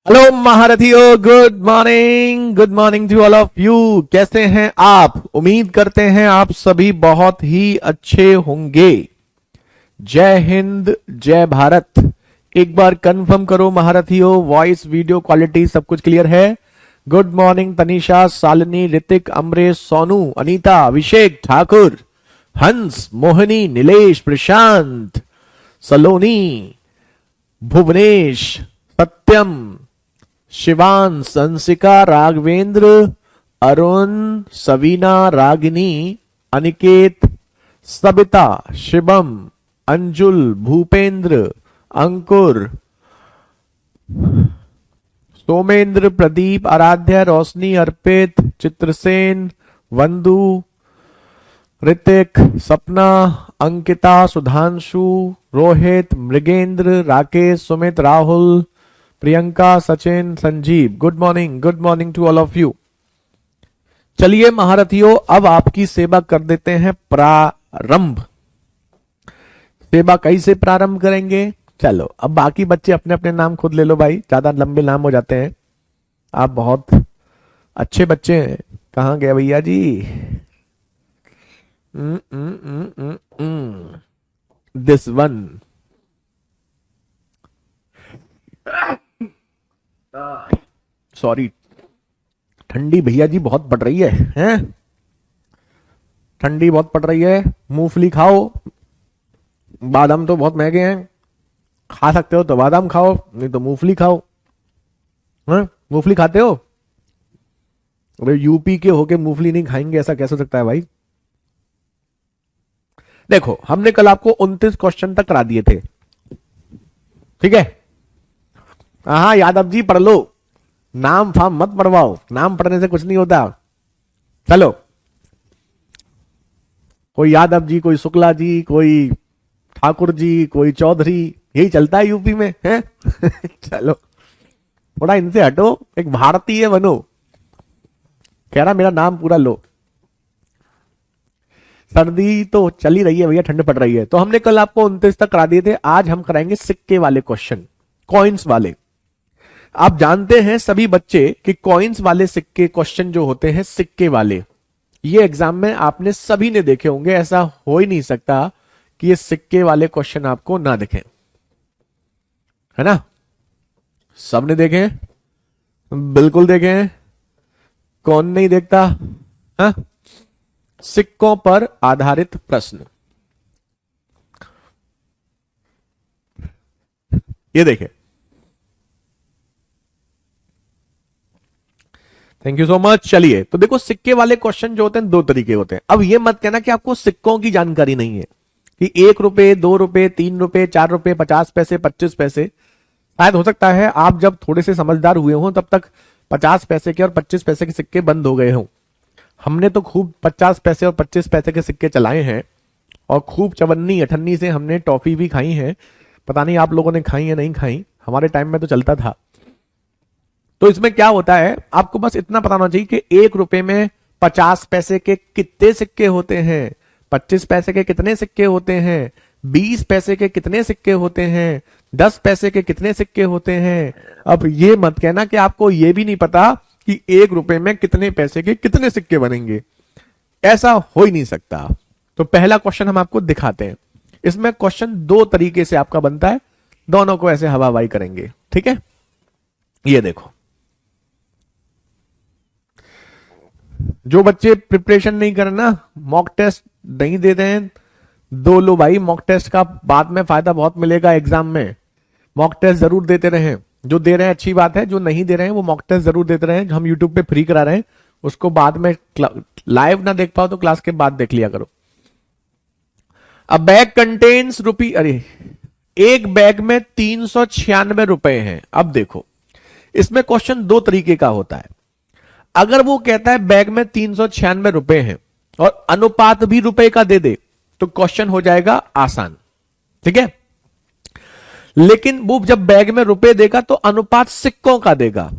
Hello महारथियों, good morning to all of you. कैसे हैं आप? उम्मीद करते हैं आप सभी बहुत ही अच्छे होंगे। जय हिंद, जय भारत। एक बार कंफर्म करो महारथियों, वॉइस वीडियो क्वालिटी सब कुछ क्लियर है? गुड मॉर्निंग तनिषा, शालिनी, ऋतिक, अमरेश, सोनू, अनीता, अभिषेक, ठाकुर, हंस, मोहिनी, नीलेश, प्रशांत, सलोनी, भुवनेश, सत्यम, शिवान, संसिका, राघवेंद्र, अरुण, सवीना, रागिनी, अनिकेत, सबिता, शिवम, अंजुल, भूपेंद्र, अंकुर, सोमेंद्र, प्रदीप, आराध्या, रोशनी, अर्पित, Chitrasen, Vandu, Hrithik, Sapna, Ankita, Sudhanshu, Rohit, Mrigendra, Rakesh, Sumit, Rahul, Priyanka, Sachin, Sanjeev. Good morning to all of you. चलिए महारथियों, अब आपकी सेवा कर देते हैं प्रारंभ। सेवा कैसे प्रारंभ करेंगे? चलो, अब बाकी बच्चे अपने अपने नाम खुद ले लो भाई, ज्यादा लंबे नाम हो जाते हैं। आप बहुत अच्छे बच्चे हैं। कहां गए भैया जी? This one. सॉरी, ठंडी भैया जी बहुत पड़ रही है, हैं? ठंडी बहुत पड़ रही है। मूंगफली खाओ, बादाम तो बहुत महंगे हैं, खा सकते हो तो बादाम खाओ, नहीं तो मूंगफली खाओ। हैं? मूंगफली खाते हो? अरे यूपी के होके मूंगफली नहीं खाएंगे, ऐसा कैसे हो सकता है भाई? देखो, हमने कल आपको 29 क्वेश्चन तक करा दिए थे, ठीक है? हाँ यादव जी पढ़ लो, नाम फाम मत पढ़वाओ, नाम पढ़ने से कुछ नहीं होता। चलो, कोई यादव जी, कोई शुक्ला जी, कोई ठाकुर जी, कोई चौधरी, यही चलता है यूपी में, है? चलो थोड़ा इनसे हटो, एक भारतीय बनो। कह रहा मेरा नाम पूरा लो। सर्दी तो चली रही है भैया, ठंड पड़ रही है। तो हमने कल आपको 29 तक करा दिए थे, आज हम कराएंगे सिक्के वाले क्वेश्चन, कॉइन्स वाले। आप जानते हैं सभी बच्चे कि कॉइन्स वाले सिक्के क्वेश्चन जो होते हैं, सिक्के वाले, ये एग्जाम में आपने सभी ने देखे होंगे। ऐसा हो ही नहीं सकता कि ये सिक्के वाले क्वेश्चन आपको ना दिखे, है ना? सबने देखे हैं, बिल्कुल देखे हैं। कौन नहीं देखता? हा? सिक्कों पर आधारित प्रश्न। ये देखे, थैंक यू सो मच। चलिए, तो देखो, सिक्के वाले क्वेश्चन जो होते हैं दो तरीके होते हैं। अब ये मत कहना कि आपको सिक्कों की जानकारी नहीं है, कि 1 रुपए, 2 रुपए, 3 रुपए, 4 रुपए, 50 पैसे, 25 पैसे। शायद हो सकता है आप जब थोड़े से समझदार हुए हों तब तक 50 पैसे के और 25 पैसे के सिक्के बंद हो गए हों। हमने तो खूब 50 पैसे और 25 पैसे के सिक्के चलाए हैं, और खूब चवन्नी अठन्नी से हमने टॉफी भी खाई है। पता नहीं आप लोगों ने खाई या नहीं खाई, हमारे टाइम में तो चलता था। तो इसमें क्या होता है, आपको बस इतना पता होना चाहिए कि 1 रुपए में 50 पैसे के कितने सिक्के होते हैं, 25 पैसे के कितने सिक्के होते हैं, 20 पैसे के कितने सिक्के होते हैं, 10 पैसे के कितने सिक्के होते हैं। अब ये मत कहना कि आपको ये भी नहीं पता कि 1 रुपए में कितने पैसे के कितने सिक्के बनेंगे, ऐसा हो ही नहीं सकता। तो पहला क्वेश्चन हम आपको दिखाते हैं। इसमें क्वेश्चन दो तरीके से आपका बनता है, दोनों को ऐसे हवा हवाई करेंगे, ठीक है? ये देखो, जो बच्चे प्रिपरेशन नहीं करना, मॉक टेस्ट नहीं देते हैं, दो लो भाई। मॉक टेस्ट का बाद में फायदा बहुत मिलेगा एग्जाम में। मॉक टेस्ट जरूर देते रहें। जो दे रहे हैं अच्छी बात है, जो नहीं दे रहे हैं वो मॉक टेस्ट जरूर देते रहें। हम यूट्यूब पे फ्री करा रहे हैं, उसको बाद में लाइव ना देख पाओ तो क्लास के बाद देख लिया करो। अब बैग कंटेन्स रुपी, अरे एक बैग में 396 रुपए हैं। अब देखो, इसमें क्वेश्चन दो तरीके का होता है। अगर वो कहता है बैग में 396 रुपए हैं और अनुपात भी रुपए का दे दे, तो क्वेश्चन हो जाएगा आसान, ठीक है? लेकिन वो जब बैग में रुपए देगा तो अनुपात सिक्कों का देगा,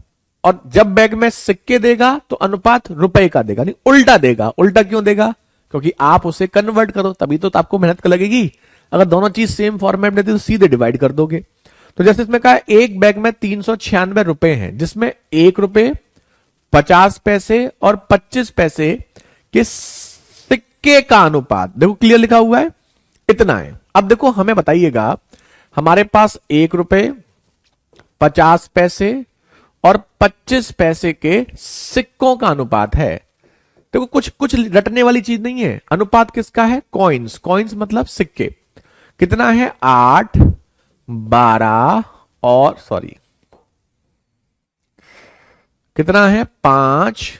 और जब बैग में सिक्के देगा तो अनुपात रुपए का देगा, नहीं उल्टा देगा। उल्टा क्यों देगा? क्योंकि आप उसे कन्वर्ट करो, तभी तो आपको मेहनत लगेगी। अगर दोनों चीज सेम फॉर्मेट में देती तो सीधे डिवाइड कर दोगे। तो जैसे इसमें कहा एक बैग में 396 रुपए हैं, जिसमें 1 रुपए 50 पैसे और 25 पैसे के सिक्के का अनुपात देखो क्लियर लिखा हुआ है इतना है। अब देखो हमें बताइएगा, हमारे पास 1 रुपए 50 पैसे और 25 पैसे के सिक्कों का अनुपात है। देखो कुछ कुछ रटने वाली चीज नहीं है। अनुपात किसका है? कॉइन्स। कॉइन्स मतलब सिक्के। कितना है? 8, 12 और कितना है? 5,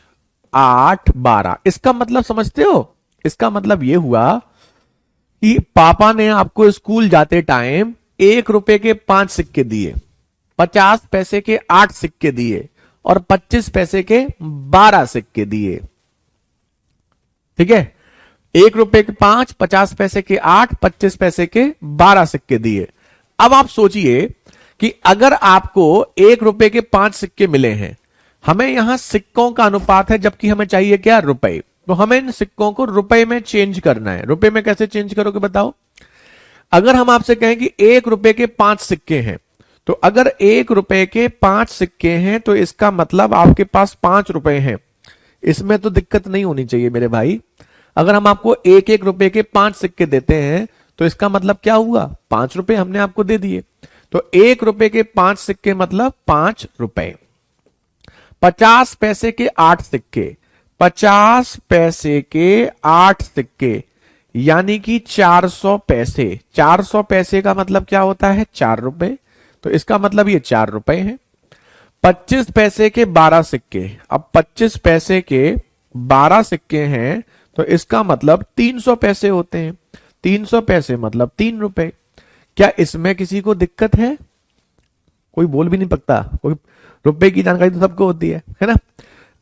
8, 12। इसका मतलब समझते हो? इसका मतलब यह हुआ कि पापा ने आपको स्कूल जाते टाइम 1 रुपए के 5 सिक्के दिए, 50 पैसे के 8 सिक्के दिए और 25 पैसे के 12 सिक्के दिए। ठीक है, 1 रुपए के 5, 50 पैसे के 8, 25 पैसे के 12 सिक्के दिए। अब आप सोचिए कि अगर आपको 1 रुपए के 5 सिक्के मिले हैं, हमें यहां सिक्कों का अनुपात है, जबकि हमें चाहिए क्या? रुपए। तो हमें इन सिक्कों को रुपए में चेंज करना है। रुपए में कैसे चेंज करोगे बताओ? अगर हम आपसे कहें कि 1 रुपए के 5 सिक्के हैं, तो अगर 1 रुपए के 5 सिक्के हैं तो इसका मतलब आपके पास 5 रुपए हैं। इसमें तो दिक्कत नहीं होनी चाहिए मेरे भाई। अगर हम आपको 1-1 रुपए के 5 सिक्के देते हैं तो इसका मतलब क्या हुआ? 5 रुपए हमने आपको दे दिए। तो 1 रुपए के 5 सिक्के मतलब 5 रुपए। 50 पैसे के 8 सिक्के, 50 पैसे के 8 सिक्के यानी कि 400 पैसे। 400 पैसे का मतलब क्या होता है? 4 रुपए। तो इसका मतलब ये 4 रुपए हैं। 25 पैसे के 12 सिक्के, अब 25 पैसे के 12 सिक्के हैं तो इसका मतलब 300 पैसे होते हैं। 300 पैसे मतलब 3 रुपए। क्या इसमें किसी को दिक्कत है? कोई बोल भी नहीं सकता। कोई रुपए की जानकारी तो सबको होती है ना।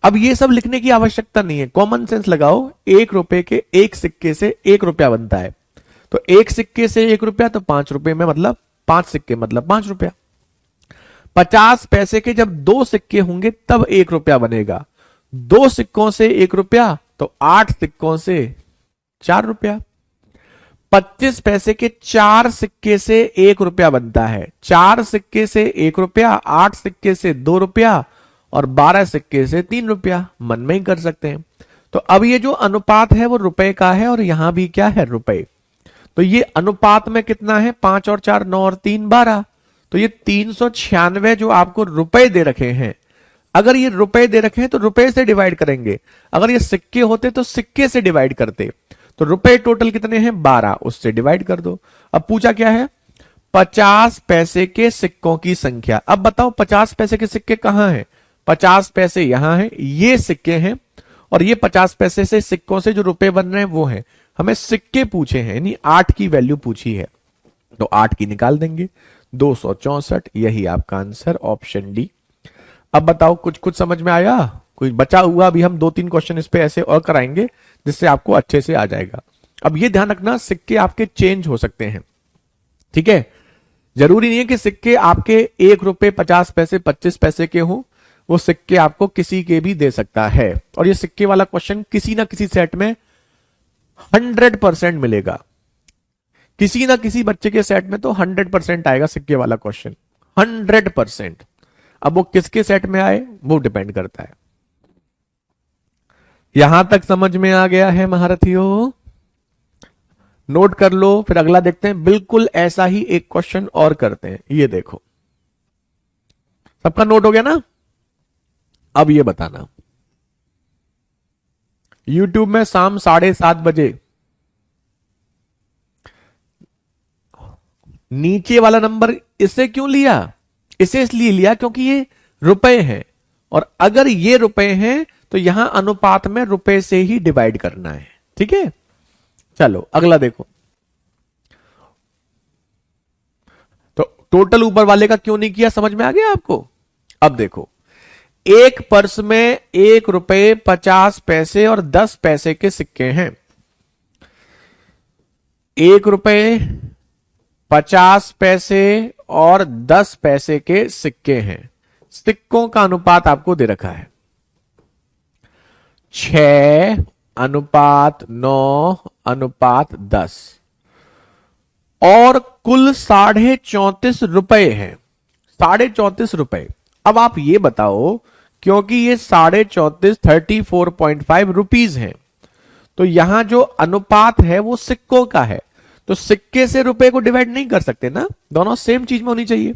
अब ये सब लिखने की आवश्यकता नहीं है, कॉमन सेंस लगाओ। 1 रुपए के 1 सिक्के से 1 रुपया बनता है, तो 1 सिक्के से 1 रुपया, तो 5 रुपए में मतलब 5 सिक्के मतलब 5 रुपया। 50 पैसे के जब 2 सिक्के होंगे तब 1 रुपया बनेगा। 2 सिक्कों से 1 रुपया, तो 8 सिक्कों से 4 रुपया। 25 पैसे के 4 सिक्के से 1 रुपया बनता है। 4 सिक्के से 1 रुपया, 8 सिक्के से 2 रुपया और 12 सिक्के से 3 रुपया। मन में ही कर सकते हैं। तो अब ये जो अनुपात है वो रुपए का है और यहां भी क्या है? रुपए। तो ये अनुपात में कितना है? 5 और 4 9 और 3 12। तो ये 396 जो आपको रुपए दे रखे हैं, अगर ये रुपए दे रखे हैं तो रुपए से डिवाइड करेंगे। अगर ये सिक्के होते तो सिक्के से डिवाइड करते। तो रुपए टोटल कितने हैं? 12, उससे डिवाइड कर दो। अब पूछा क्या है? 50 पैसे के सिक्कों की संख्या। अब बताओ 50 पैसे के सिक्के कहां हैं? 50 पैसे यहां हैं, ये सिक्के हैं, और ये 50 पैसे से सिक्कों से जो रुपए बन रहे हैं वो हैं। हमें सिक्के पूछे हैं, यानी 8 की वैल्यू पूछी है, तो 8 की निकाल देंगे। 264, यही आपका आंसर, ऑप्शन डी। अब बताओ कुछ कुछ समझ में आया? कुछ बचा हुआ अभी हम 2-3 क्वेश्चन इस पे ऐसे और कराएंगे जिससे आपको अच्छे से आ जाएगा। अब ये ध्यान रखना, सिक्के आपके चेंज हो सकते हैं। ठीक है, जरूरी नहीं है कि सिक्के आपके 1 रुपए 50 पैसे 25 पैसे के हो। वो सिक्के आपको किसी के भी दे सकता है। और ये सिक्के वाला क्वेश्चन किसी ना किसी सेट में 100% मिलेगा। किसी ना किसी बच्चे के सेट में तो 100% आएगा सिक्के वाला क्वेश्चन, 100%। अब वो किसके सेट में आए वो डिपेंड करता है। यहां तक समझ में आ गया है महारथियों? नोट कर लो, फिर अगला देखते हैं। बिल्कुल ऐसा ही एक क्वेश्चन और करते हैं। ये देखो, सबका नोट हो गया ना? अब ये बताना, YouTube में शाम 7:30 बजे नीचे वाला नंबर इसे क्यों लिया? इसे इसलिए लिया क्योंकि ये रुपए हैं, और अगर ये रुपए हैं तो यहां अनुपात में रुपए से ही डिवाइड करना है। ठीक है, चलो अगला देखो। तो टोटल ऊपर वाले का क्यों नहीं किया, समझ में आ गया आपको? अब देखो, एक पर्स में 1 रुपए 50 पैसे और 10 पैसे के सिक्के हैं। 1 रुपए 50 पैसे और 10 पैसे के सिक्के हैं। सिक्कों का अनुपात आपको दे रखा है 6:9:10, और कुल 34.5 रुपए हैं। ₹34.5। अब आप ये बताओ, क्योंकि ये 34.5 34.5 रुपीज है, तो यहां जो अनुपात है वो सिक्कों का है, तो सिक्के से रुपए को डिवाइड नहीं कर सकते ना, दोनों सेम चीज में होनी चाहिए।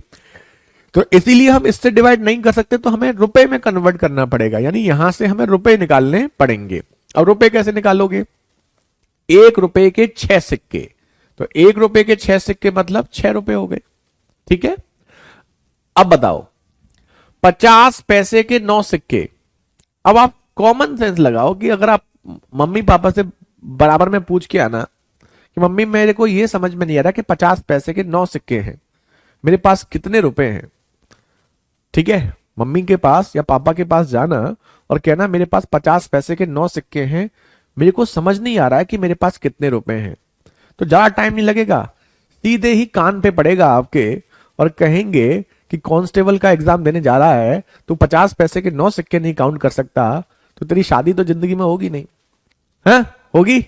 तो इसीलिए हम इससे डिवाइड नहीं कर सकते, तो हमें रुपए में कन्वर्ट करना पड़ेगा, यानी यहां से हमें रुपए निकालने पड़ेंगे। अब रुपए कैसे निकालोगे? ₹1 के 6 सिक्के, तो ₹1 के 6 सिक्के मतलब ₹6 हो गए। ठीक है, अब बताओ 50 पैसे के 9 सिक्के। अब आप कॉमन सेंस लगाओ कि अगर आप मम्मी पापा से बराबर में पूछ के आना कि मम्मी मेरे को ये समझ में नहीं आ रहा कि 50 पैसे के 9 सिक्के हैं, मेरे पास कितने रुपए हैं। ठीक है, मम्मी के पास या पापा के पास जाना और कहना मेरे पास 50 पैसे के 9 सिक्के हैं, मेरे को समझ नहीं आ रहा है कि मेरे पास कितने रुपए हैं। तो ज्यादा टाइम नहीं लगेगा, सीधे ही कान पे पड़ेगा आपके और कहेंगे कि कांस्टेबल का एग्जाम देने जा रहा है, तो 50 पैसे के 9 सिक्के नहीं काउंट कर सकता, तो तेरी शादी तो जिंदगी में होगी नहीं। है होगी?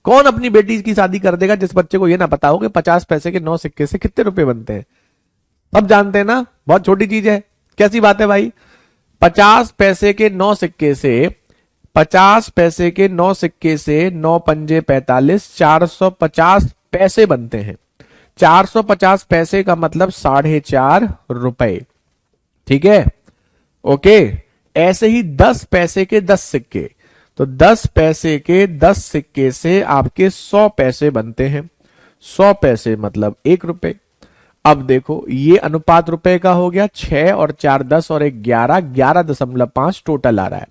कौन अपनी बेटी की शादी कर देगा जिस बच्चे को यह ना पता हो कि 50 पैसे के 9 सिक्के से कितने रुपए बनते हैं? सब जानते हैं ना, बहुत छोटी चीज है। कैसी बात है भाई? 50 पैसे के 9 सिक्के से 50 पैसे के 9 सिक्के से 9 पंजे 45, 450 पैसे बनते हैं। 450 पैसे का मतलब 4.5 रुपए। ठीक है, ओके। ऐसे ही 10 पैसे के 10 सिक्के, तो 10 पैसे के 10 सिक्के से आपके 100 पैसे बनते हैं। 100 पैसे मतलब ₹1। अब देखो ये अनुपात रुपए का हो गया, 6 और 4 10 और 1 11, 11.5 टोटल आ रहा है।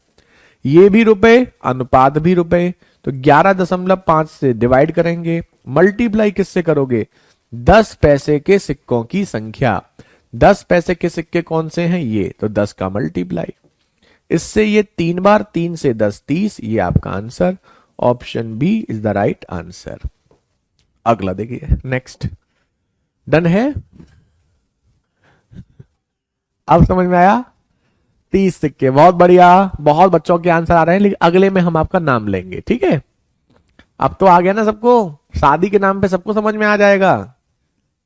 ये भी रुपए, अनुपात भी रुपए, तो 11.5 से डिवाइड करेंगे, मल्टीप्लाई किससे करोगे? 10 पैसे के सिक्कों की संख्या। 10 पैसे के सिक्के कौन से हैं? ये, तो 10 का मल्टीप्लाई, इससे ये 3 बार, 3 से 10 30, ये आपका answer. Option B is the right answer. अगला देखिए, नेक्स्ट। डन है? अब समझ में आया? 30 सिक्के, बहुत बढ़िया, बहुत बच्चों के आंसर आ रहे हैं, लेकिन अगले में हम आपका नाम लेंगे। ठीक है, अब तो आ गया ना सबको, शादी के नाम पे सबको समझ में आ जाएगा।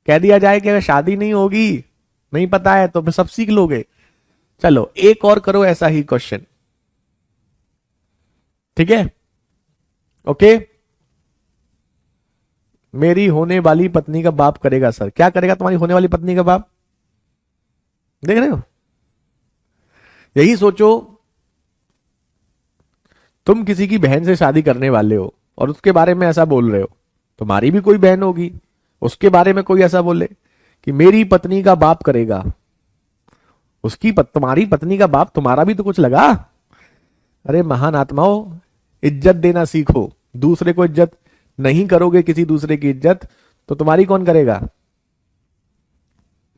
कह दिया जाए कि अगर शादी नहीं होगी, नहीं पता है, तो फिर सब सीख लोगे। चलो एक और करो ऐसा ही क्वेश्चन। ठीक है, ओके। मेरी होने वाली पत्नी का बाप करेगा सर। क्या करेगा तुम्हारी होने वाली पत्नी का बाप? देख रहे हो? यही सोचो, तुम किसी की बहन से शादी करने वाले हो और उसके बारे में ऐसा बोल रहे हो, तुम्हारी भी कोई बहन होगी, उसके बारे में कोई ऐसा बोले कि मेरी पत्नी का बाप करेगा, तुम्हारी पत्नी का बाप, तुम्हारा भी तो कुछ लगा। अरे महान आत्माओं, इज्जत देना सीखो। दूसरे को इज्जत नहीं करोगे, किसी दूसरे की इज्जत, तो तुम्हारी कौन करेगा?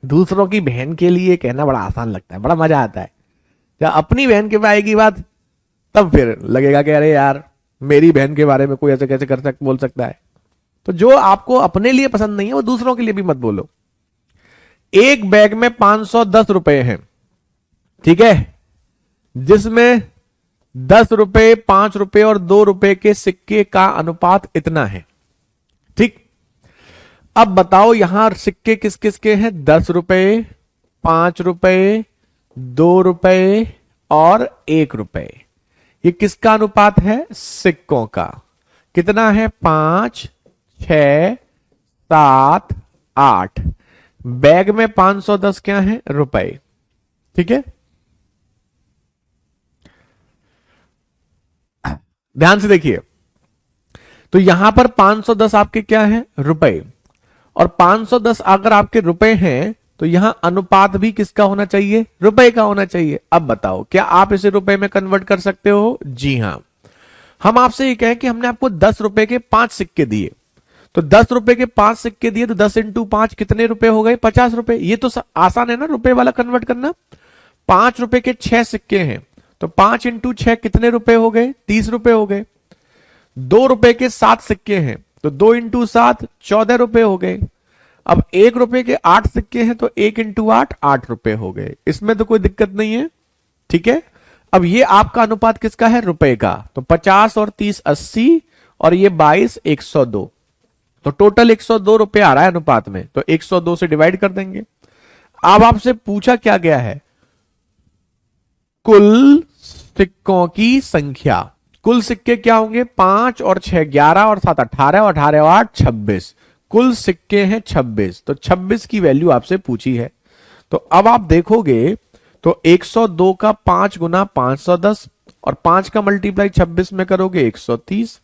दूसरों की बहन के लिए कहना बड़ा आसान लगता है, बड़ा मजा आता है। जब अपनी बहन के आएगी बात, तब फिर लगेगा कि अरे यार, मेरी बहन के बारे में कोई ऐसे कैसे बोल सकता है। तो जो आपको अपने लिए पसंद नहीं है वो दूसरों के लिए भी मत बोलो। एक बैग में 510 रुपए हैं, ठीक है, जिसमें 10 रुपए, 5 रुपए और 2 रुपए के सिक्के का अनुपात इतना है। ठीक, अब बताओ यहां सिक्के किस किस के हैं? 10 रुपए, 5 रुपए, 2 रुपए और 1 रुपए। ये किसका अनुपात है? सिक्कों का। कितना है? 5 6 7 8। बैग में 510 क्या है? रुपए। ठीक है, ध्यान से देखिए, तो यहां पर 510 आपके क्या है? रुपए। और 510 अगर आपके रुपए हैं तो यहां अनुपात भी किसका होना चाहिए? रुपए का होना चाहिए। अब बताओ क्या आप इसे रुपए में कन्वर्ट कर सकते हो? जी हां। हम आपसे ये कहें कि हमने आपको 10 रुपए के 5 सिक्के दिए, तो 10 रुपए के 5 सिक्के दिए, तो 10 इंटू 5 कितने रुपए हो गए? 50 रुपए। ये तो आसान है ना रुपए वाला कन्वर्ट करना। 5 रुपए के 6 सिक्के हैं, तो 5 इंटू 6 कितने रुपए हो गए? 30 रुपए हो गए। 2 रुपए के 7 सिक्के हैं, तो 2 इंटू 7 14 रुपए हो गए। अब 1 रुपए के 8 सिक्के हैं, तो 1 इंटू 8 8 रुपए हो गए। इसमें तो कोई दिक्कत नहीं है। ठीक है, अब ये आपका अनुपात किसका है? रुपए का। तो 50 और 30 80 और ये 22 102, तो टोटल 102 रुपए आ रहा है अनुपात में, तो 102 से डिवाइड कर देंगे। अब आपसे पूछा क्या गया है, कुल सिक्कों की संख्या। कुल सिक्के क्या होंगे, 5 और 6 11 और 7 18 और 18 और 8 26। कुल सिक्के हैं 26, तो 26 की वैल्यू आपसे पूछी है। तो अब आप देखोगे तो 102 का 5 गुना 510 और 5 का मल्टीप्लाई 26 में करोगे 130।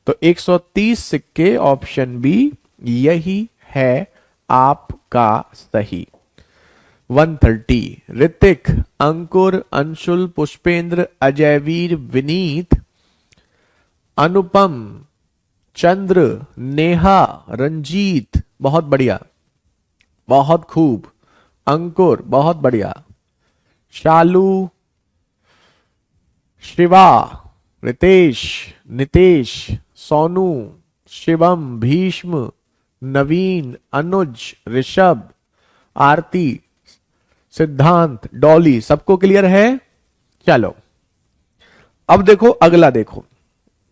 तो 130 सिक्के, ऑप्शन बी यही है आपका सही। 130। ऋतिक, अंकुर, अंशुल, पुष्पेंद्र, अजयवीर, विनीत, अनुपम, चंद्र, नेहा, रंजीत, बहुत बढ़िया, बहुत खूब, अंकुर बहुत बढ़िया, शालू, शिवा, रितेश, नितेश, सोनू, शिवम, भीष्म, नवीन, अनुज, ऋषभ, आरती, सिद्धांत, डॉली, सबको क्लियर है। चलो अब देखो अगला, देखो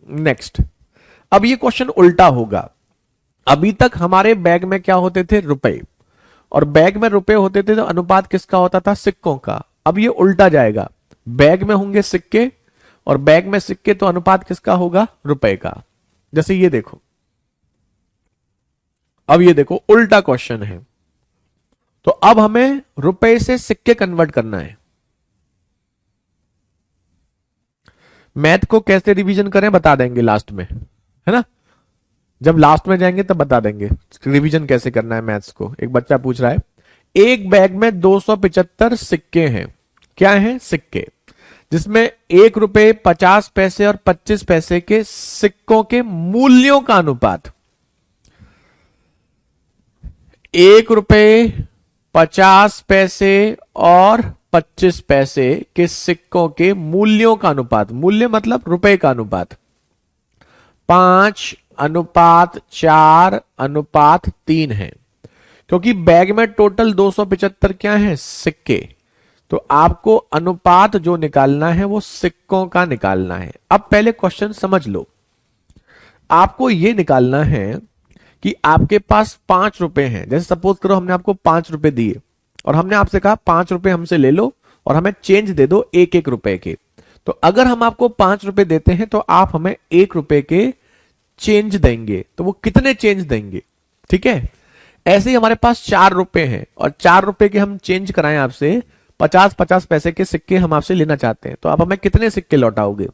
नेक्स्ट। अब ये क्वेश्चन उल्टा होगा। अभी तक हमारे बैग में क्या होते थे, रुपए, और बैग में रुपए होते थे तो अनुपात किसका होता था, सिक्कों का। अब ये उल्टा जाएगा, बैग में होंगे सिक्के और बैग में सिक्के, तो अनुपात किसका होगा, रुपए का। जैसे ये देखो, अब ये देखो उल्टा क्वेश्चन है, तो अब हमें रुपए से सिक्के कन्वर्ट करना है। मैथ को कैसे रिवीजन करें बता देंगे लास्ट में, है ना, जब लास्ट में जाएंगे तब बता देंगे रिवीजन कैसे करना है मैथ्स को। एक बच्चा पूछ रहा है, एक बैग में 275 सिक्के हैं, क्या हैं, सिक्के, जिसमें 1 रुपए, 50 पैसे और 25 पैसे के सिक्कों के मूल्यों का अनुपात, 1 रुपए, 50 पैसे और 25 पैसे के सिक्कों के मूल्यों का अनुपात, मूल्य मतलब रुपए का अनुपात 5:4:3 है। क्योंकि बैग में टोटल 275 क्या है, सिक्के, तो आपको अनुपात जो निकालना है वो सिक्कों का निकालना है। अब पहले क्वेश्चन समझ लो, आपको यह निकालना है कि आपके पास 5 रुपए हैं। जैसे सपोज करो हमने आपको 5 रुपए दिए और हमने आपसे कहा 5 रुपए हमसे ले लो और हमें चेंज दे दो 1-1 रुपए के। तो अगर हम आपको 5 रुपए देते हैं तो आप हमें 1 रुपए के चेंज देंगे, तो वो कितने चेंज देंगे, ठीक है। ऐसे ही हमारे पास 4 रुपए हैं और 4 रुपए के हम चेंज कराएं आपसे, 50-50 पैसे के सिक्के हम आपसे लेना चाहते हैं, तो आप हमें कितने सिक्के लौटाओगे।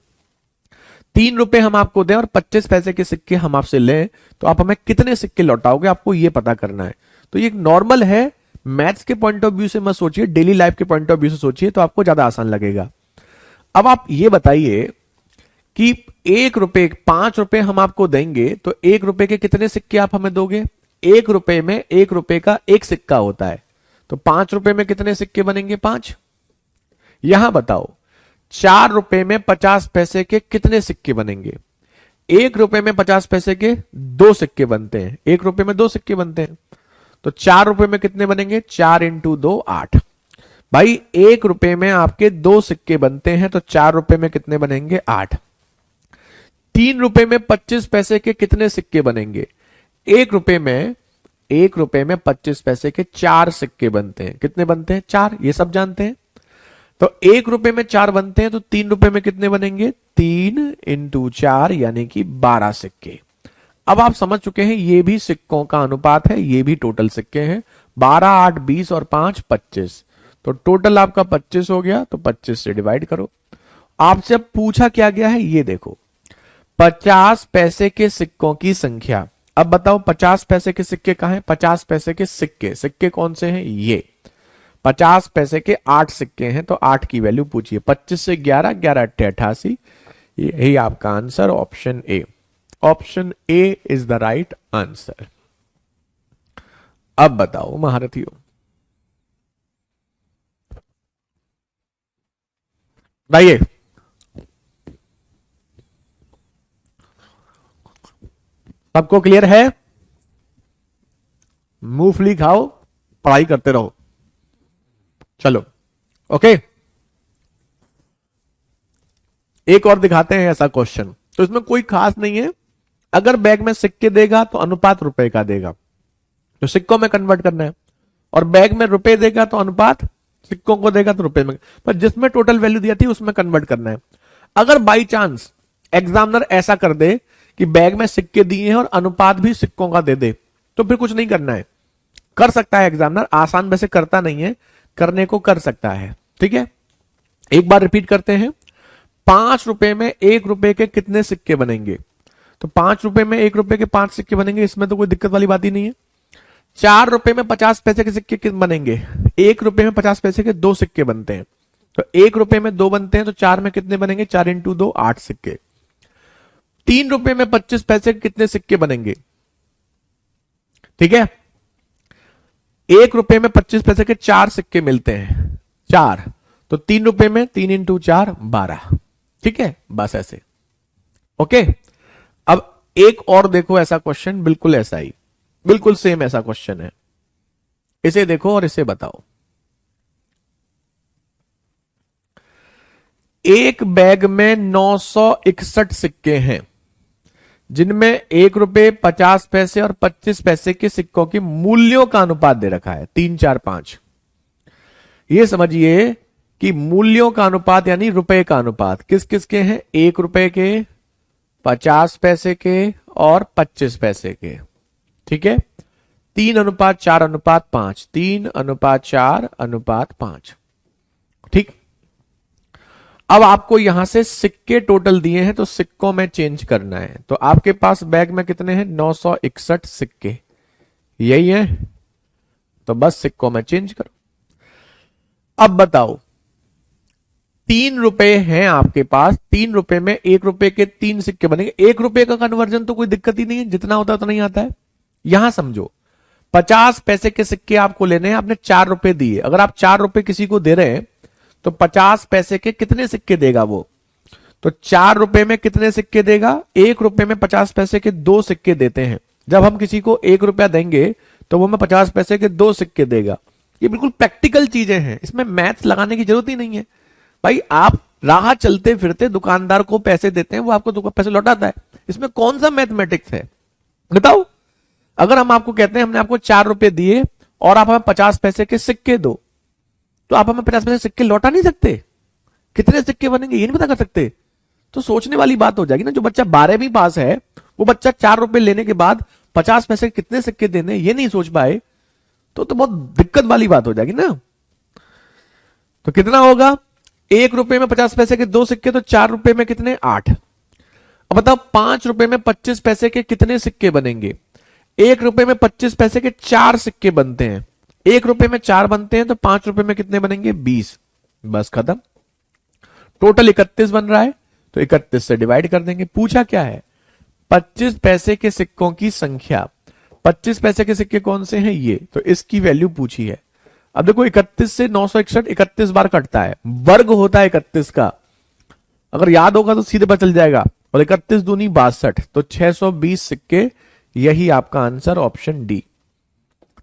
3 रुपए हम आपको दें और 25 पैसे के सिक्के हम आपसे लें, तो आप हमें कितने सिक्के लौटाओगे, आपको यह पता करना है। तो ये नॉर्मल है, मैथ्स के पॉइंट ऑफ व्यू से मत सोचिए, डेली लाइफ के पॉइंट ऑफ व्यू से सोचिए, तो आपको ज्यादा आसान लगेगा। अब आप ये बताइए कि 1 रुपए, 5 रुपए हम आपको देंगे, तो 1 रुपए के कितने सिक्के आप हमें दोगे। 1 रुपए में 1 रुपए का 1 सिक्का होता है, तो 5 रुपए में कितने सिक्के बनेंगे, 5। यहां बताओ 4 रुपए में 50 पैसे के कितने सिक्के बनेंगे। 1 रुपए में 50 पैसे के 2 सिक्के बनते हैं, 1 रुपए में 2 सिक्के बनते हैं, तो 4 रुपए में कितने बनेंगे, 4 × 2 8। भाई 1 रुपए में आपके 2 सिक्के बनते हैं, तो 4 रुपए में कितने बनेंगे, 8। 3 रुपए में 25 पैसे के कितने सिक्के बनेंगे। 1 रुपए में 25 पैसे के 4 सिक्के बनते हैं, कितने बनते हैं, 4, ये सब जानते हैं। तो 1 रुपए में 4 बनते हैं, तो 3 रुपए में कितने बनेंगे, 3 × 4 यानी कि 12 सिक्के। अब आप समझ चुके हैं ये भी सिक्कों का अनुपात है, ये भी टोटल सिक्के हैं। 12, 8, 20 और 5 25, तो टोटल आपका 25 हो गया, तो 25 से डिवाइड करो। आपसे अब पूछा क्या गया है, ये देखो 50 पैसे के सिक्कों की संख्या। अब बताओ 50 पैसे के सिक्के कहां हैं, 50 पैसे के सिक्के, सिक्के कौन से हैं, ये 50 पैसे के 8 सिक्के हैं, तो 8 की वैल्यू पूछिए। 25 से 11, 11 × 8 88, यही आपका answer, option A. Option A is the right answer. अब बताओ महारथियों, बताइए, सबको क्लियर है। मूंगफली खाओ, पढ़ाई करते रहो। चलो ओके, एक और दिखाते हैं ऐसा क्वेश्चन, तो इसमें कोई खास नहीं है। अगर बैग में सिक्के देगा तो अनुपात रुपए का देगा, तो सिक्कों में कन्वर्ट करना है। और बैग में रुपए देगा तो अनुपात, सिक्कों को देगा तो रुपए में, पर जिसमें टोटल वैल्यू दिया थी उसमें कन्वर्ट करना है। अगर बाई चांस एग्जामिनर ऐसा कर दे कि बैग में सिक्के दिए हैं और अनुपात भी सिक्कों का दे दे, तो फिर कुछ नहीं करना है। कर सकता है एग्जामिनर, आसान वैसे करता नहीं है, करने को कर सकता है। ठीक है, एक बार रिपीट करते हैं। 5 रुपए में 1 रुपए के कितने सिक्के बनेंगे? तो 5 रुपए में 1 रुपए के 5 सिक्के बनेंगे, इसमें तो कोई दिक्कत वाली बात ही नहीं है। 4 रुपए में 50 पैसे के सिक्के कितने बनेंगे? 1 रुपए में 50 पैसे के 2 सिक्के बनते हैं, तो 1 रुपए में 2 बनते हैं, तो 4 में कितने बनेंगे? 4 इंटू 2 8 सिक्के। 3 रुपए में 25 पैसे के कितने सिक्के बनेंगे? ठीक है, 1 रुपए में 25 पैसे के 4 सिक्के मिलते हैं, 4, तो 3 रुपए में 3 इंटू 4 12। ठीक है, बस ऐसे। ओके, अब एक और देखो ऐसा क्वेश्चन, बिल्कुल ऐसा ही, बिल्कुल सेम ऐसा क्वेश्चन है। इसे देखो और इसे बताओ। एक बैग में 961 सिक्के हैं, जिनमें 1 रुपए 50 पैसे और 25 पैसे के सिक्कों के मूल्यों का अनुपात दे रखा है 3, 4, 5। ये समझिए कि मूल्यों का अनुपात यानी रुपए का अनुपात किस किस के हैं? 1 रुपए के, 50 पैसे के और 25 पैसे के। ठीक है, 3:4:5, 3:4:5। ठीक, अब आपको यहां से सिक्के टोटल दिए हैं तो सिक्कों में चेंज करना है। तो आपके पास बैग में कितने हैं? 961 सिक्के, यही है, तो बस सिक्कों में चेंज करो। अब बताओ, 3 रुपए हैं आपके पास, 3 रुपए में 1 रुपए के 3 सिक्के बनेंगे। 1 रुपए का कन्वर्जन तो कोई दिक्कत ही नहीं है, जितना होता है उतना ही आता है। यहां समझो, 50 पैसे के सिक्के आपको लेने हैं, आपने 4 रुपए दिए। अगर आप 4 रुपए किसी को दे रहे हैं तो 50 पैसे के कितने सिक्के देगा वो? तो 4 रुपए में कितने सिक्के देगा? 1 रुपए में 50 पैसे के 2 सिक्के देते हैं। जब हम किसी को 1 रुपया देंगे तो वो हमें 50 पैसे के 2 सिक्के देगा। ये बिल्कुल प्रैक्टिकल चीजें हैं, इसमें मैथ्स लगाने की जरूरत ही नहीं है भाई। आप राह चलते फिरते दुकानदार को पैसे देते हैं, वो आपको पैसे लौटाता है, इसमें कौन सा मैथमेटिक्स है बताओ? अगर हम आपको कहते हैं हमने आपको 4 रुपए दिए और आप हमें 50 पैसे के सिक्के दो, तो आप हमें 50 पैसे सिक्के लौटा नहीं सकते। कितने सिक्के बनेंगे ये नहीं पता कर सकते, तो सोचने वाली बात हो जाएगी ना। जो बच्चा 12वीं पास है वो बच्चा 4 रुपए लेने के बाद 50 पैसे कितने सिक्के देने ये नहीं सोच पाए, तो बहुत दिक्कत वाली बात हो जाएगी ना। तो कितना होगा? 1 रुपए में 50 पैसे के 2 सिक्के, तो 4 रुपए में कितने? 8। अब बताओ 5 रुपए में 25 पैसे के कितने सिक्के बनेंगे? 1 रुपए में 25 पैसे के 4 सिक्के बनते हैं, 1 रुपए में 4 बनते हैं, तो 5 रुपए में कितने बनेंगे? 20। बस खत्म। टोटल 31 बन रहा है, तो 31 से डिवाइड कर देंगे। पूछा क्या है? 25 पैसे के सिक्कों की संख्या। 25 पैसे के सिक्के कौन से हैं? ये, तो इसकी वैल्यू पूछी है। अब देखो 31 से 961 31 बार कटता है, वर्ग होता है 31 का, अगर याद होगा तो सीधे पता चल जाएगा। और 31 दूनी 62, तो 620 सिक्के, यही आपका आंसर ऑप्शन डी।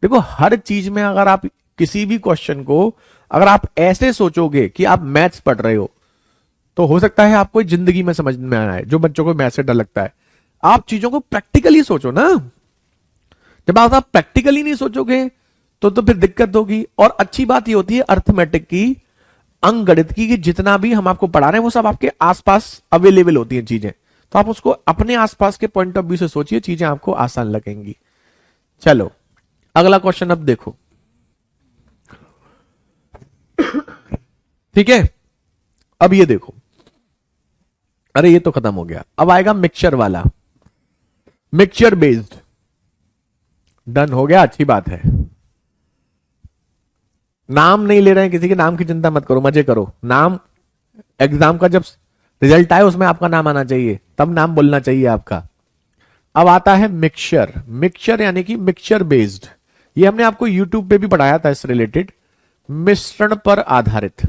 देखो हर चीज में अगर आप किसी भी क्वेश्चन को अगर आप ऐसे सोचोगे कि आप मैथ्स पढ़ रहे हो, तो हो सकता है आपको जिंदगी में समझ में आना है। जो बच्चों को मैथ्स से डर लगता है, आप चीजों को प्रैक्टिकली सोचो ना। जब आप प्रैक्टिकली नहीं सोचोगे तो फिर दिक्कत होगी। और अच्छी बात ये होती है अर्थमेटिक की, अंकगणित की, कि जितना भी हम आपको पढ़ा रहे हैं वो सब आपके आसपास अवेलेबल होती हैं चीजें, तो आप उसको अपने आसपास के पॉइंट ऑफ व्यू से सोचिए, चीजें आपको आसान लगेंगी। चलो अगला क्वेश्चन अब देखो। ठीक है, अब ये देखो, अरे ये तो खत्म हो गया, अब आएगा मिक्सचर वाला, मिक्सचर बेस्ड। डन हो गया, अच्छी बात है। नाम नहीं ले रहे हैं, किसी के नाम की चिंता मत करो, मजे करो। नाम एग्जाम का जब रिजल्ट आए उसमें आपका नाम आना चाहिए, तब नाम बोलना चाहिए आपका। अब आता है मिक्सचर। मिक्सचर यानी कि मिक्सचर बेस्ड, ये हमने आपको यूट्यूब पे भी पढ़ाया था इससे रिलेटेड, मिश्रण पर आधारित।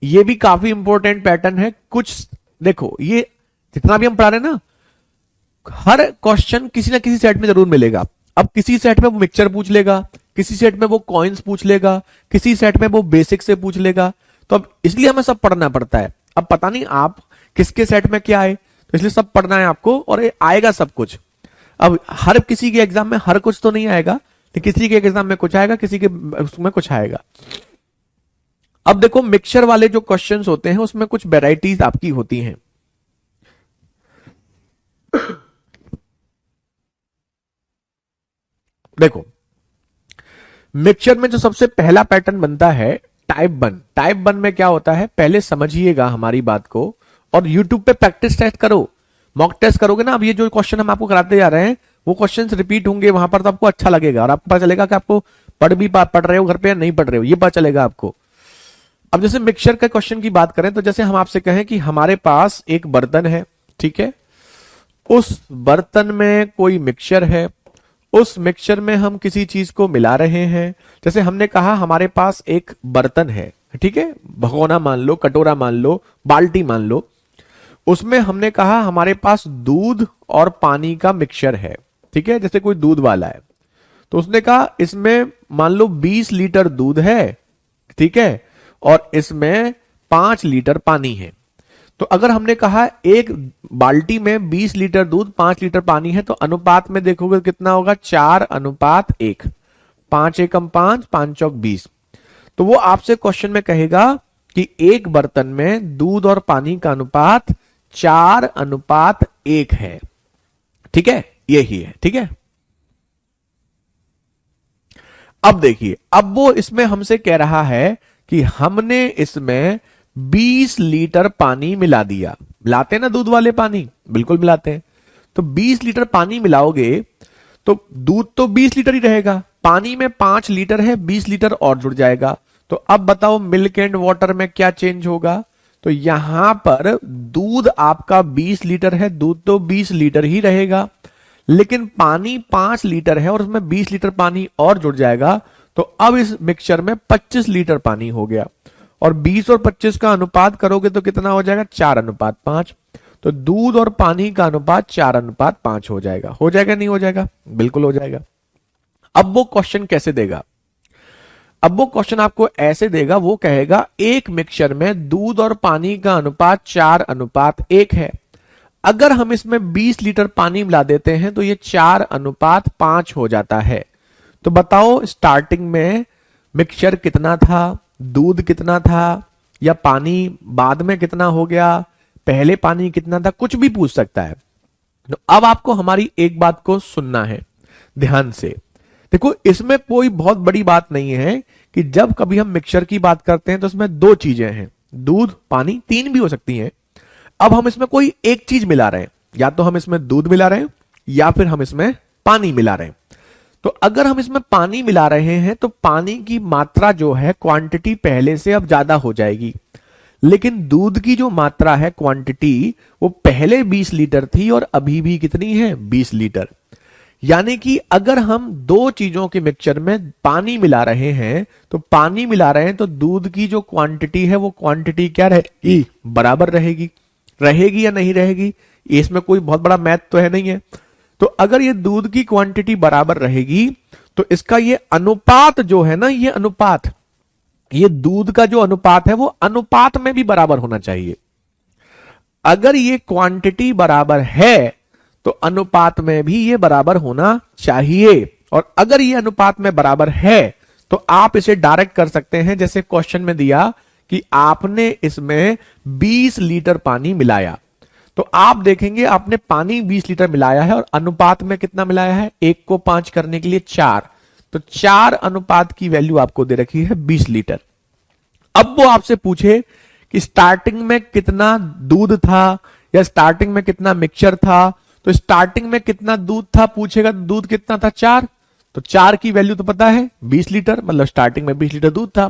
ये भी काफी इंपॉर्टेंट पैटर्न है। कुछ देखो, ये जितना भी हम पढ़ा रहे हैं ना, हर क्वेश्चन किसी ना किसी सेट में जरूर मिलेगा। अब किसी सेट में वो मिक्सचर पूछ लेगा, किसी सेट में वो कॉइन्स पूछ लेगा, किसी सेट में वो बेसिक से पूछ लेगा। तो अब इसलिए हमें सब पढ़ना पड़ता है। अब पता नहीं आप किसके सेट में क्या है, तो इसलिए सब पढ़ना है आपको, और आएगा सब कुछ। अब हर किसी के एग्जाम में हर कुछ तो नहीं आएगा, तो किसी के एग्जाम में कुछ आएगा, किसी के उसमें कुछ आएगा। अब देखो मिक्सचर वाले जो क्वेश्चंस होते हैं उसमें कुछ वेराइटीज आपकी होती हैं। देखो मिक्सचर में जो सबसे पहला पैटर्न बनता है टाइप 1। टाइप 1 में क्या होता है, पहले समझिएगा हमारी बात को, और यूट्यूब पे प्रैक्टिस टेस्ट करो, मॉक टेस्ट करोगे ना। अब ये जो क्वेश्चन हम आपको कराते जा रहे हैं वो क्वेश्चंस रिपीट होंगे वहां पर, तो आपको अच्छा लगेगा और आपको पता चलेगा कि आपको पढ़ रहे हो घर पे या नहीं पढ़ रहे हो, ये पता चलेगा आपको। अब जैसे मिक्सचर के क्वेश्चन की बात करें तो जैसे हम आपसे कहें कि हमारे पास एक बर्तन है, ठीक है, उस बर्तन में कोई मिक्सचर है, उस मिक्सचर में हम किसी चीज को मिला रहे हैं। जैसे हमने कहा हमारे पास एक बर्तन है, ठीक है, भगोना मान लो, कटोरा मान लो, बाल्टी मान लो, उसमें हमने कहा हमारे पास दूध और पानी का मिक्सचर है, ठीक है, जैसे कोई दूध वाला है, तो उसने कहा इसमें मान लो 20 लीटर दूध है, ठीक है, और इसमें 5 लीटर पानी है। तो अगर हमने कहा एक बाल्टी में 20 लीटर दूध 5 लीटर पानी है, तो अनुपात में देखोगे कितना होगा, 4:1। 5 एकम 5, 5 चौक 20। तो वो आपसे क्वेश्चन में कहेगा कि एक बर्तन में दूध और पानी का अनुपात 4:1 है, ठीक है, यही है, ठीक है। अब देखिए, अब वो इसमें हमसे कह रहा है कि हमने इसमें 20 लीटर पानी मिला दिया। मिलाते हैं ना दूध वाले पानी, बिल्कुल मिलाते हैं। तो 20 लीटर पानी मिलाओगे तो दूध तो 20 लीटर ही रहेगा, पानी में 5 लीटर है, 20 लीटर और जुड़ जाएगा। तो अब बताओ मिल्क एंड वाटर में क्या चेंज होगा। तो यहां पर दूध आपका 20 लीटर है, दूध तो 20 लीटर ही रहेगा, लेकिन पानी 5 लीटर है और उसमें 20 लीटर पानी और जुड़ जाएगा। तो अब इस मिक्सचर में 25 लीटर पानी हो गया, और 20 और 25 का अनुपात करोगे तो कितना हो जाएगा, 4:5। तो दूध और पानी का अनुपात 4:5 हो जाएगा। हो जाएगा नहीं हो जाएगा, बिल्कुल हो जाएगा। अब वो क्वेश्चन कैसे देगा, अब वो क्वेश्चन आपको ऐसे देगा, वो कहेगा एक मिक्सचर में दूध और पानी का अनुपात 4:1 है। अगर हम इसमें 20 लीटर पानी मिला देते हैं तो ये 4:5 हो जाता है। तो बताओ स्टार्टिंग में मिक्सचर कितना था, दूध कितना था, या पानी बाद में कितना हो गया, पहले पानी कितना था, कुछ भी पूछ सकता है। तो अब आपको हमारी एक बात को सुनना है ध्यान से। देखो इसमें कोई बहुत बड़ी बात नहीं है कि जब कभी हम मिक्सचर की बात करते हैं तो इसमें 2 चीजें हैं, दूध पानी, 3 भी हो सकती हैं। अब हम इसमें कोई एक चीज मिला रहे हैं, या तो हम इसमें दूध मिला रहे हैं या फिर हम इसमें पानी मिला रहे हैं। तो अगर हम इसमें पानी मिला रहे हैं तो पानी की मात्रा जो है, क्वांटिटी पहले से अब ज्यादा हो जाएगी, लेकिन दूध की जो मात्रा है, क्वांटिटी, वो पहले 20 लीटर थी और अभी भी कितनी है, 20 लीटर। यानी कि अगर हम 2 चीजों के मिक्सचर में पानी मिला रहे हैं तो पानी मिला रहे हैं तो दूध की जो क्वांटिटी है वो क्वांटिटी क्या रहेगी, बराबर रहेगी। रहेगी या नहीं रहेगी, इसमें कोई बहुत बड़ा मैथ तो है नहीं है। तो अगर ये दूध की क्वांटिटी बराबर रहेगी तो इसका ये अनुपात जो है ना, ये अनुपात, ये दूध का जो अनुपात है वो अनुपात में भी बराबर होना चाहिए। अगर ये क्वांटिटी बराबर है तो अनुपात में भी ये बराबर होना चाहिए, और अगर ये अनुपात में बराबर है तो आप इसे डायरेक्ट कर सकते हैं, जैसे क्वेश्चन में दिया कि आपने इसमें 20 लीटर पानी मिलाया, तो आप देखेंगे आपने पानी 20 लीटर मिलाया है और अनुपात में कितना मिलाया है, 1 को 5 करने के लिए 4, तो 4 अनुपात की वैल्यू आपको दे रखी है 20 लीटर। अब वो आपसे पूछे कि स्टार्टिंग में कितना दूध था या स्टार्टिंग में कितना मिक्सचर था, तो स्टार्टिंग में कितना दूध था पूछेगा, दूध कितना था, 4, तो 4 की वैल्यू तो पता है 20 लीटर, मतलब स्टार्टिंग में 20 लीटर दूध था।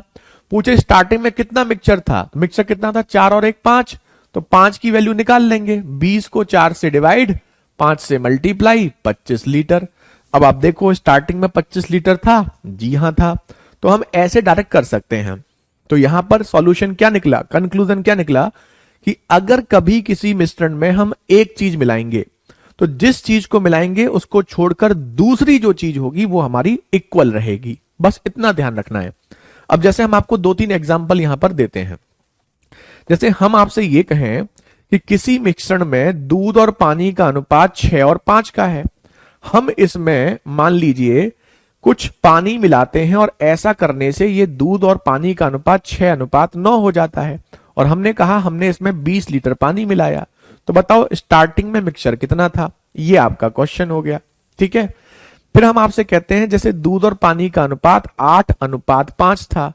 पूछे स्टार्टिंग में कितना मिक्सचर था, तो मिक्सचर कितना था, 4 और 1 5, तो 5 की वैल्यू निकाल लेंगे, 20 को 4 से डिवाइड, 5 से मल्टीप्लाई, 25 लीटर। अब आप देखो स्टार्टिंग में 25 लीटर था, जी हां था, तो हम ऐसे डायरेक्ट कर सकते हैं। तो यहां पर सॉल्यूशन क्या निकला, कंक्लूजन क्या निकला कि अगर कभी किसी मिश्रण में हम एक चीज मिलाएंगे तो जिस चीज को मिलाएंगे उसको छोड़कर दूसरी जो चीज होगी वो हमारी इक्वल रहेगी, बस इतना ध्यान रखना है। अब जैसे हम आपको 2-3 एग्जांपल यहां पर देते हैं। जैसे हम आपसे ये कहें कि किसी मिश्रण में दूध और पानी का अनुपात 6 और 5 का है, हम इसमें मान लीजिए कुछ पानी मिलाते हैं और ऐसा करने से ये दूध और पानी का अनुपात 6:9 हो जाता है। और हमने कहा हमने इसमें 20 लीटर पानी मिलाया, तो बताओ स्टार्टिंग में मिक्सचर कितना था। ये आपका क्वेश्चन हो गया। ठीक है, फिर हम आपसे कहते हैं जैसे दूध और पानी का अनुपात 8:5 था,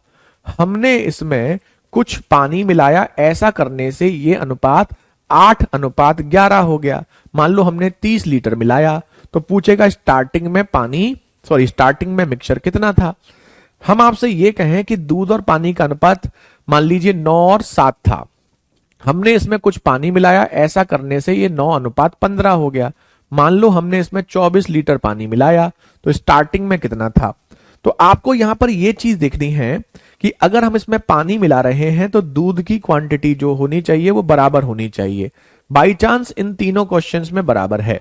हमने इसमें कुछ पानी मिलाया, ऐसा करने से ये अनुपात 8:11 हो गया। मान लो हमने 30 लीटर मिलाया, तो पूछेगा स्टार्टिंग में मिक्सचर कितना था। हम आपसे ये कहें कि दूध और पानी का अनुपात मान लीजिए 9:7 था, हमने इसमें कुछ पानी मिलाया, ऐसा करने से ये 9:15 हो गया। मान लो हमने इसमें 24 लीटर पानी मिलाया, तो स्टार्टिंग में कितना था। तो आपको यहां पर यह चीज देखनी है कि अगर हम इसमें पानी मिला रहे हैं तो दूध की क्वांटिटी जो होनी चाहिए वो बराबर होनी चाहिए। बाई चांस इन तीनों क्वेश्चंस में बराबर है,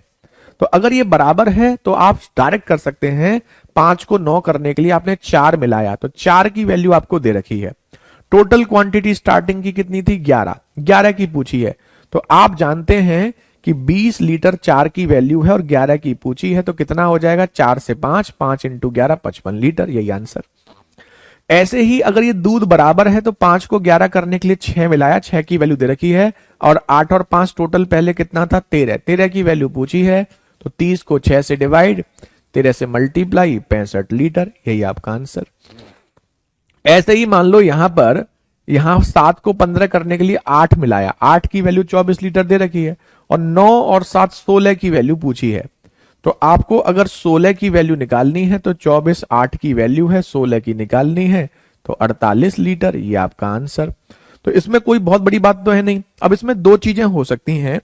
तो अगर ये बराबर है तो आप डायरेक्ट कर सकते हैं। 5 को 9 करने के लिए आपने 4 मिलाया, तो 4 की वैल्यू आपको दे रखी है। टोटल क्वांटिटी स्टार्टिंग की कितनी थी, 11 की पूछी है। तो आप जानते हैं कि 20 लीटर 4 की वैल्यू है और 11 की पूछी है, तो कितना हो जाएगा, 4 से 5, 5 × 11 55 लीटर, यही आंसर। ऐसे ही अगर ये दूध बराबर है तो 5 को 11 करने के लिए 6 मिलाया, 6 की वैल्यू दे रखी है, और 8 और 5 टोटल पहले कितना था, 13 की वैल्यू पूछी है, तो 30 को 6 से डिवाइड, 13 से मल्टीप्लाई, 65 लीटर, यही आपका आंसर। ऐसे ही मान लो यहां 7 को 15 करने के लिए 8 मिलाया, 8 की वैल्यू 24 लीटर दे रखी है, और 9 और 7 16 की वैल्यू पूछी है। तो आपको अगर 16 की वैल्यू निकालनी है तो 24 8 की वैल्यू है, 16 की निकालनी है तो 48 लीटर, ये आपका आंसर। तो इसमें कोई बहुत बड़ी बात तो है नहीं। अब इसमें दो चीजें हो सकती हैं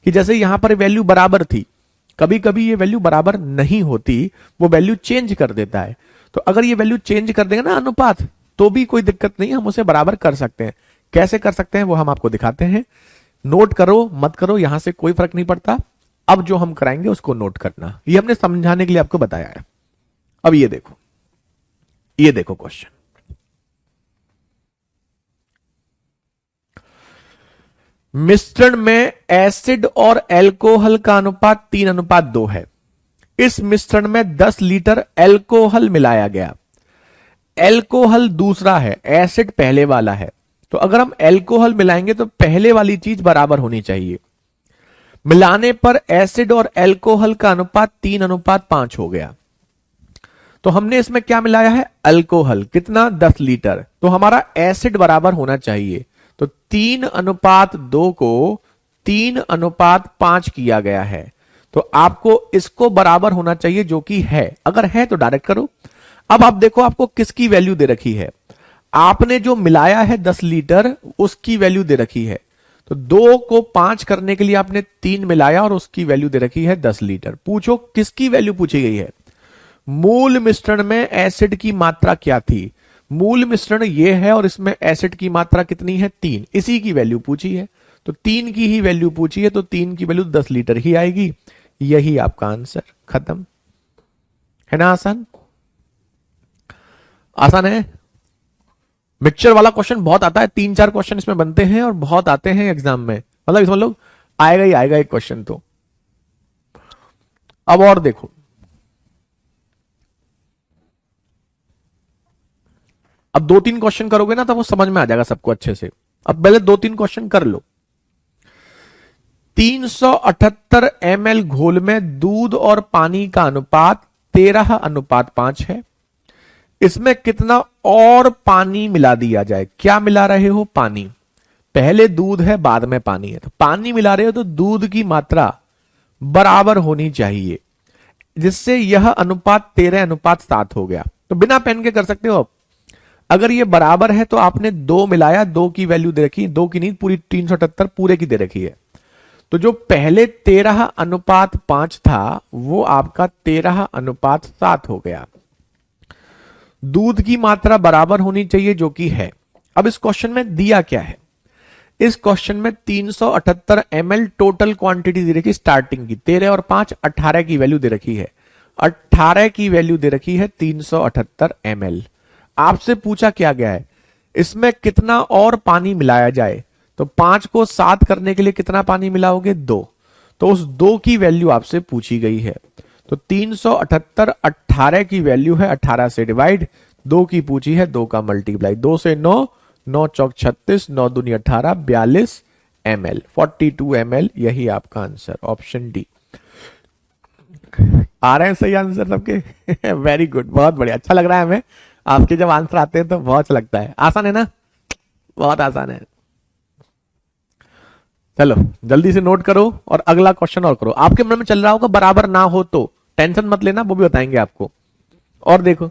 कि जैसे यहां पर वैल्यू बराबर थी, कभी कभी ये वैल्यू बराबर नहीं होती, वो वैल्यू चेंज कर देता है। तो अगर ये वैल्यू चेंज कर देगा ना अनुपात, तो भी कोई दिक्कत नहीं, हम उसे बराबर कर सकते हैं। कैसे कर सकते हैं वो हम आपको दिखाते हैं। नोट करो मत करो यहां से कोई फर्क नहीं पड़ता, अब जो हम कराएंगे उसको नोट करना, ये हमने समझाने के लिए आपको बताया है। अब ये देखो क्वेश्चन, मिश्रण में एसिड और एल्कोहल का अनुपात 3:2 है। इस मिश्रण में 10 लीटर एल्कोहल मिलाया गया। एल्कोहल दूसरा है, एसिड पहले वाला है। तो अगर हम एल्कोहल मिलाएंगे तो पहले वाली चीज बराबर होनी चाहिए। मिलाने पर एसिड और एल्कोहल का अनुपात 3:5 हो गया। तो हमने इसमें क्या मिलाया है, अल्कोहल, कितना, 10 लीटर। तो हमारा एसिड बराबर होना चाहिए, तो 3:2 को 3:5 किया गया है। तो आपको इसको बराबर होना चाहिए, जो कि है। अगर है तो डायरेक्ट करो। अब आप देखो आपको किसकी वैल्यू दे रखी है, आपने जो मिलाया है 10 लीटर उसकी वैल्यू दे रखी है। तो 2 को 5 करने के लिए आपने 3 मिलाया और उसकी वैल्यू दे रखी है 10 लीटर। पूछो किसकी वैल्यू पूछी गई है, मूल मिश्रण में एसिड की मात्रा क्या थी। मूल मिश्रण ये है और इसमें एसिड की मात्रा कितनी है, 3, इसी की वैल्यू पूछी है। तो 3 की ही वैल्यू पूछी है, तो 3 की वैल्यू 10 लीटर ही आएगी। यही आपका आंसर, खत्म। है ना आसान, आसान है। मिक्सचर वाला क्वेश्चन बहुत आता है, 3-4 क्वेश्चन इसमें बनते हैं और बहुत आते हैं एग्जाम में, मतलब इसमें लोग आएगा ही आएगा एक क्वेश्चन तो। अब और देखो, अब 2-3 क्वेश्चन करोगे ना तब वो समझ में आ जाएगा सबको अच्छे से। अब पहले 2-3 क्वेश्चन कर लो। 378 ml घोल में दूध और पानी का अनुपात 13:5 है। इसमें कितना और पानी मिला दिया जाए। क्या मिला रहे हो, पानी। पहले दूध है बाद में पानी है, तो पानी मिला रहे हो तो दूध की मात्रा बराबर होनी चाहिए, जिससे यह अनुपात 13:7 हो गया। तो बिना पेन के कर सकते हो। अगर ये बराबर है तो आपने 2 मिलाया, 2 की वैल्यू दे रखी, 2 की नहीं पूरी 378 पूरे की दे रखी है। तो जो पहले 13:5 था वो आपका 13:7 हो गया। दूध की मात्रा बराबर होनी चाहिए, जो कि है। अब इस क्वेश्चन में दिया क्या है, इस क्वेश्चन में 378 ml टोटल क्वांटिटी दे रखी, स्टार्टिंग की 13 और 5 18 की वैल्यू दे रखी है। 18 की वैल्यू दे रखी है 378 ml। आपसे पूछा क्या गया है, इसमें कितना और पानी मिलाया जाए। तो 5 को 7 करने के लिए कितना पानी मिलाओगे, 2। तो उस 2 की वैल्यू आपसे पूछी गई है। तो 378 18 की वैल्यू है, 18 से डिवाइड, 2 की पूछी है, 2 का मल्टीप्लाई, 2 से 9, 9 चौक 36, 9 दूनी 18, 42 ml, 42 ml, यही आपका आंसर ऑप्शन डी। आ रहे हैं सही आंसर सबके? वेरी गुड, बहुत बढ़िया, अच्छा लग रहा है हमें आपके जब आंसर आते हैं तो बहुत अच्छा लगता है। आसान है ना? बहुत आसान है। चलो जल्दी से नोट करो और अगला क्वेश्चन और करो। आपके मन में चल रहा होगा बराबर ना हो तो टेंशन मत लेना, वो भी बताएंगे आपको। और देखो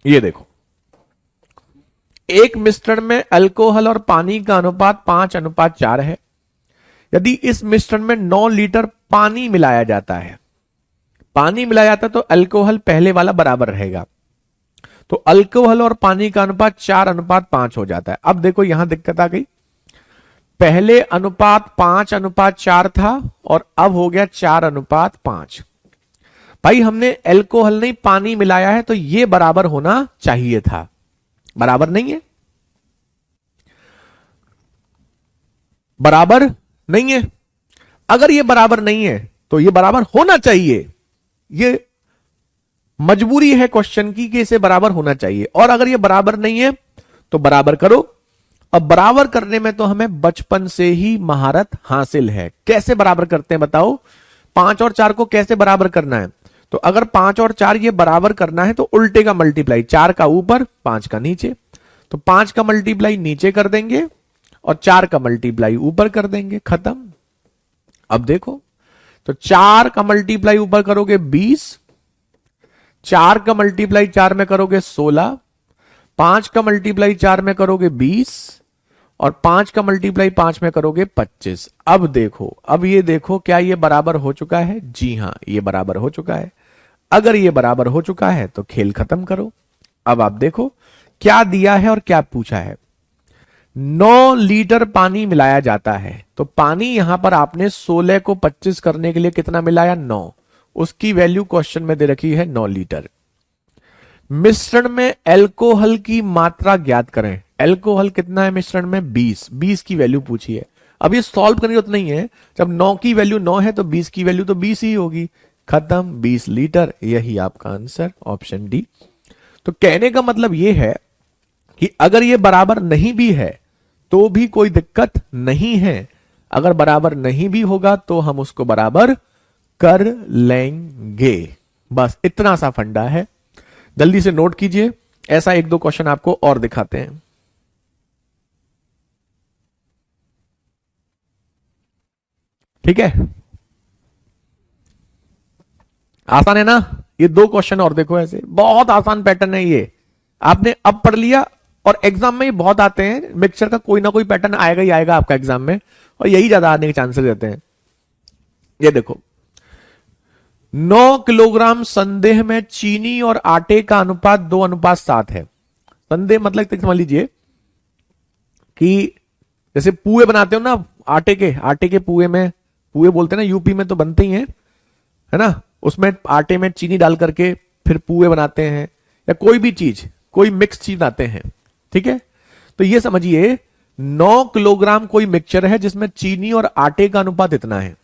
ये देखो, एक मिश्रण में अल्कोहल और पानी का अनुपात 5:4 है। यदि इस मिश्रण में 9 लीटर पानी मिलाया जाता है, पानी मिलाया जाता है तो अल्कोहल पहले वाला बराबर रहेगा, तो अल्कोहल और पानी का अनुपात 4:5 हो जाता है। अब देखो यहां दिक्कत आ गई, पहले अनुपात 5:4 था और अब हो गया 4:5। भाई हमने अल्कोहल नहीं पानी मिलाया है तो ये बराबर होना चाहिए था, बराबर नहीं है, बराबर नहीं है। अगर ये बराबर नहीं है तो ये बराबर होना चाहिए, ये मजबूरी है क्वेश्चन की कि इसे बराबर होना चाहिए। और अगर ये बराबर नहीं है तो बराबर करो। अब बराबर करने में तो हमें बचपन से ही महारत हासिल है। कैसे बराबर करते हैं बताओ? 5 और 4 को कैसे बराबर करना है? तो अगर 5 और 4 ये बराबर करना है तो उल्टे का मल्टीप्लाई, 4 का ऊपर 5 का नीचे, तो 5 का मल्टीप्लाई नीचे कर देंगे और 4 का मल्टीप्लाई ऊपर कर देंगे, खत्म। अब देखो, तो 4 का मल्टीप्लाई ऊपर करोगे 20, 4 का मल्टीप्लाई 4 में करोगे 16, 5 का मल्टीप्लाई 4 में करोगे 20 और 5 का मल्टीप्लाई 5 में करोगे 25। अब देखो, अब ये देखो क्या ये बराबर हो चुका है? जी हां, ये बराबर हो चुका है। अगर ये बराबर हो चुका है तो खेल खत्म करो। अब आप देखो क्या दिया है और क्या पूछा है। 9 लीटर पानी मिलाया जाता है, तो पानी यहां पर आपने 16 को 25 करने के लिए कितना मिलाया? 9, उसकी वैल्यू क्वेश्चन में दे रखी है 9 लीटर। मिश्रण में अल्कोहल की मात्रा ज्ञात करें। अल्कोहल कितना है मिश्रण में? 20, 20 की वैल्यू पूछी है। अब ये सॉल्व करने की जरूरत नहीं है, जब 9 की वैल्यू 9 है तो 20 की वैल्यू तो 20 ही होगी, खत्म, 20 लीटर, यही आपका आंसर ऑप्शन डी। तो कहने का मतलब यह है कि अगर ये बराबर नहीं भी है तो भी कोई दिक्कत नहीं है, अगर बराबर नहीं भी होगा तो हम उसको बराबर कर लेंगे। बस इतना सा फंडा है, जल्दी से नोट कीजिए। ऐसा 1-2 क्वेश्चन आपको और दिखाते हैं। ठीक है, आसान है ना? ये 2 क्वेश्चन और देखो, ऐसे बहुत आसान पैटर्न है ये, आपने अब पढ़ लिया और एग्जाम में ये बहुत आते हैं। मिक्सचर का कोई ना कोई पैटर्न आएगा ही आएगा आपका एग्जाम में, और यही ज्यादा आने के चांसेस रहते हैं। ये देखो, 9 किलोग्राम संदेह में चीनी और आटे का अनुपात 2:7 है। संदेह मतलब समझ लीजिए कि जैसे पुए बनाते हो ना, आटे के पुए में, पुए बोलते हैं ना, यूपी में तो बनते ही हैं, है ना, उसमें आटे में चीनी डाल करके फिर पुए बनाते हैं, या कोई भी चीज, कोई मिक्स चीज बनाते हैं। ठीक है, तो ये समझिए 9 किलोग्राम कोई मिक्सचर है जिसमें चीनी और आटे का अनुपात इतना है।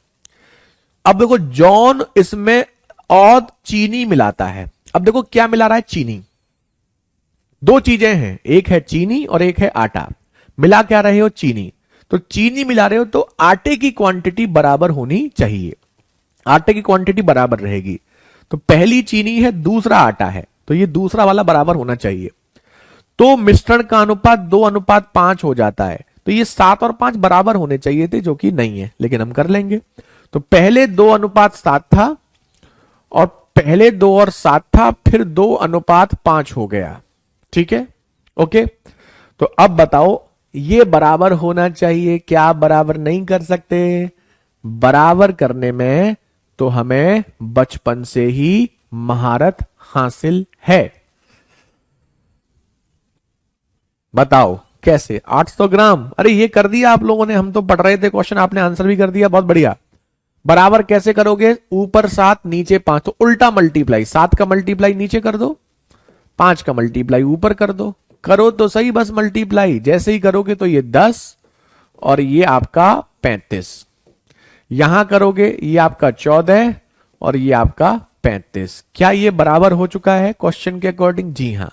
अब देखो जॉन इसमें और चीनी मिलाता है। अब देखो क्या मिला रहा है? चीनी। 2 चीजें हैं, एक है चीनी और एक है आटा। मिला क्या रहे हो? चीनी। तो चीनी मिला रहे हो तो आटे की क्वांटिटी बराबर होनी चाहिए, आटे की क्वांटिटी बराबर रहेगी। तो पहली चीनी है, दूसरा आटा है, तो ये दूसरा वाला बराबर होना चाहिए। तो मिश्रण का अनुपात 2:5 हो जाता है। तो ये 7 और 5 बराबर होने चाहिए थे, जो कि नहीं है, लेकिन हम कर लेंगे। तो पहले 2:7 था, और पहले 2 और 7 था, फिर 2:5 हो गया। ठीक है, ओके। तो अब बताओ ये बराबर होना चाहिए, क्या बराबर नहीं कर सकते? बराबर करने में तो हमें बचपन से ही महारत हासिल है। बताओ कैसे? 800 ग्राम, अरे ये कर दिया आप लोगों ने, हम तो पढ़ रहे थे क्वेश्चन, आपने आंसर भी कर दिया, बहुत बढ़िया। बराबर कैसे करोगे? ऊपर 7 नीचे 5, तो उल्टा मल्टीप्लाई, 7 का मल्टीप्लाई नीचे कर दो, 5 का मल्टीप्लाई ऊपर कर दो। करो तो सही बस मल्टीप्लाई, जैसे ही करोगे तो ये 10 और ये आपका 35, यहां करोगे ये आपका 14 और ये आपका 35। क्या ये बराबर हो चुका है क्वेश्चन के अकॉर्डिंग? जी हां।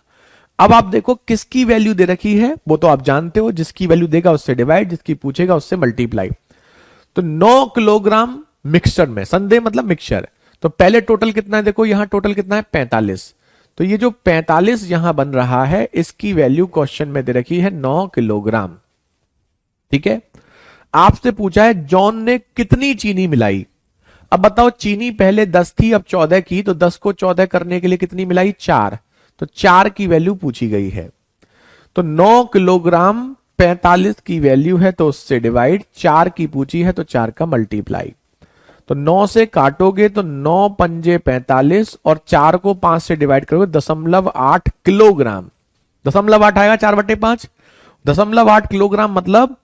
अब आप देखो किसकी वैल्यू दे रखी है, वो तो आप जानते हो, जिसकी वैल्यू देगा उससे डिवाइड, जिसकी पूछेगा उससे मल्टीप्लाई। तो 9 किलोग्राम मिक्सचर में, संदेह मतलब मिक्सचर, तो पहले टोटल कितना है, देखो यहां टोटल कितना है 45। तो ये जो 45 यहां बन रहा है, इसकी वैल्यू क्वेश्चन में दे रखी है 9 किलोग्राम। ठीक है, आपसे पूछा है जॉन ने कितनी चीनी मिलाई। अब बताओ, चीनी पहले 10 थी, अब 14 की, तो 10 को 14 करने के लिए कितनी मिलाई? 4। तो 4 की वैल्यू पूछी गई है। तो 9 किलोग्राम 45 की वैल्यू है, तो उससे डिवाइड, 4 की पूछी है तो 4 का मल्टीप्लाई। तो 9 से काटोगे तो 9 पंजे 45 और 4 को 5 से डिवाइड करोगे 0.8 किलोग्राम। 0.8 आएगा 4/5, 0.8 किलोग्राम मतलब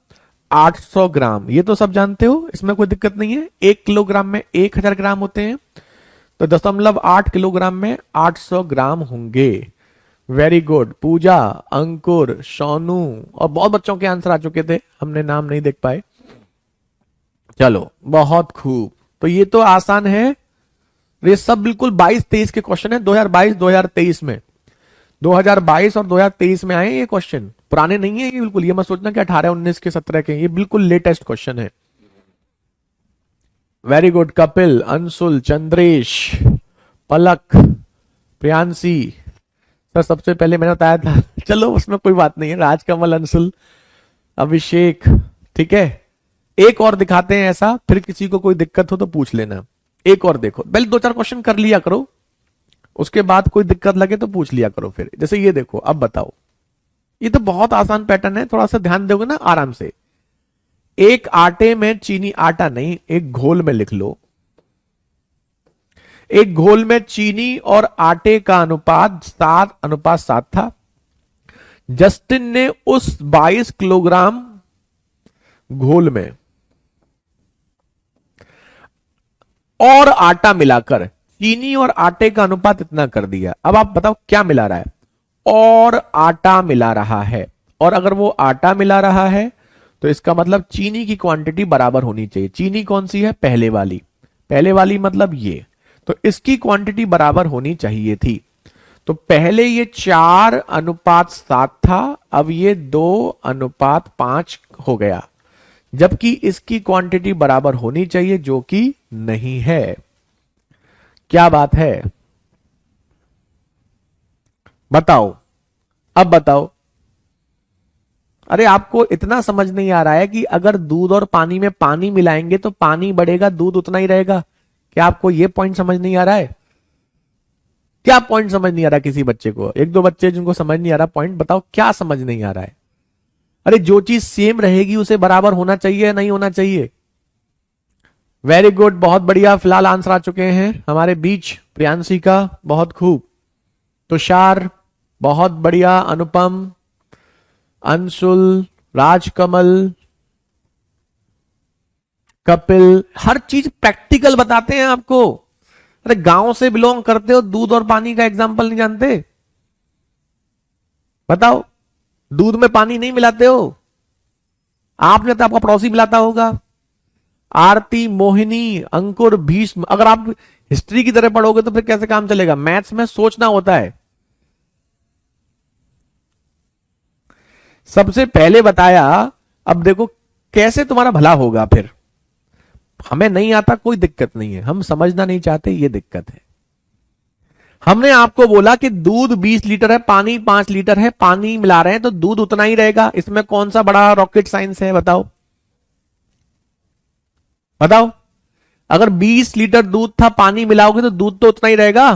800 ग्राम। ये तो सब जानते हो, इसमें कोई दिक्कत नहीं है। 1 किलोग्राम में 1000 ग्राम होते हैं, तो 0.8 किलोग्राम में 800 ग्राम होंगे। वेरी गुड पूजा, अंकुर, सोनू और बहुत बच्चों के आंसर आ चुके थे, हमने नाम नहीं देख पाए। चलो बहुत खूब, तो ये तो आसान है। ये सब बिल्कुल 22-23 के क्वेश्चन है, 2022-2023 में, 2022 और 2023 में आए ये क्वेश्चन, पुराने नहीं है ये बिल्कुल। ये मत सोचना कि 18, 19 के 17 के, ये बिल्कुल लेटेस्ट क्वेश्चन है। वेरी गुड कपिल, अंशुल, चंद्रेश, पलक, प्रियांशी। सर सबसे पहले मैंने बताया था चलो उसमें कोई बात नहीं है, राजकमल, अंशुल, अभिषेक। ठीक है, एक और दिखाते हैं ऐसा, फिर किसी को कोई दिक्कत हो तो पूछ लेना। एक और देखो, पहले 2-4 क्वेश्चन कर लिया करो, उसके बाद कोई दिक्कत लगे तो पूछ लिया करो फिर। जैसे ये देखो, अब बताओ, ये तो बहुत आसान पैटर्न है, थोड़ा सा ध्यान दोगे ना आराम से। एक आटे में चीनी, आटा नहीं, एक घोल में लिख लो, एक घोल में चीनी और आटे का अनुपात 7:7 था। जस्टिन ने उस 22 किलोग्राम घोल में और आटा मिलाकर चीनी और आटे का अनुपात इतना कर दिया। अब आप बताओ क्या मिला रहा है? और आटा मिला रहा है। और अगर वो आटा मिला रहा है तो इसका मतलब चीनी की क्वांटिटी बराबर होनी चाहिए। चीनी कौन सी है? पहले वाली, पहले वाली मतलब ये, तो इसकी क्वांटिटी बराबर होनी चाहिए थी। तो पहले ये 4:7 था, अब ये 2:5 हो गया, जबकि इसकी क्वांटिटी बराबर होनी चाहिए जो कि नहीं है। क्या बात है, बताओ, अब बताओ। अरे आपको इतना समझ नहीं आ रहा है कि अगर दूध और पानी में पानी मिलाएंगे तो पानी बढ़ेगा, दूध उतना ही रहेगा? क्या आपको यह पॉइंट समझ नहीं आ रहा है? क्या पॉइंट समझ नहीं आ रहा किसी बच्चे को? 1-2 बच्चे जिनको समझ नहीं आ रहा पॉइंट, बताओ क्या समझ नहीं आ रहा है? अरे जो चीज सेम रहेगी उसे बराबर होना चाहिए या नहीं होना चाहिए? वेरी गुड, बहुत बढ़िया। फिलहाल आंसर आ चुके हैं हमारे बीच। प्रियांशी का बहुत खूब, तुषार बहुत बढ़िया, अनुपम, अंशुल, राजकमल, कपिल, हर चीज प्रैक्टिकल बताते हैं आपको। अरे गांव से बिलोंग करते हो, दूध और पानी का एग्जाम्पल नहीं जानते? बताओ, दूध में पानी नहीं मिलाते हो आपने, तो आपका पड़ोसी मिलाता होगा। आरती, मोहिनी, अंकुर, भीष्म, अगर आप हिस्ट्री की तरह पढ़ोगे तो फिर कैसे काम चलेगा? मैथ्स में सोचना होता है। सबसे पहले बताया, अब देखो कैसे तुम्हारा भला होगा। फिर हमें नहीं आता कोई दिक्कत नहीं है, हम समझना नहीं चाहते, ये दिक्कत है। हमने आपको बोला कि दूध 20 लीटर है, पानी 5 लीटर है, पानी मिला रहे हैं तो दूध उतना ही रहेगा। इसमें कौन सा बड़ा रॉकेट साइंस है? बताओ बताओ। अगर 20 लीटर दूध था, पानी मिलाओगे तो दूध तो उतना ही रहेगा।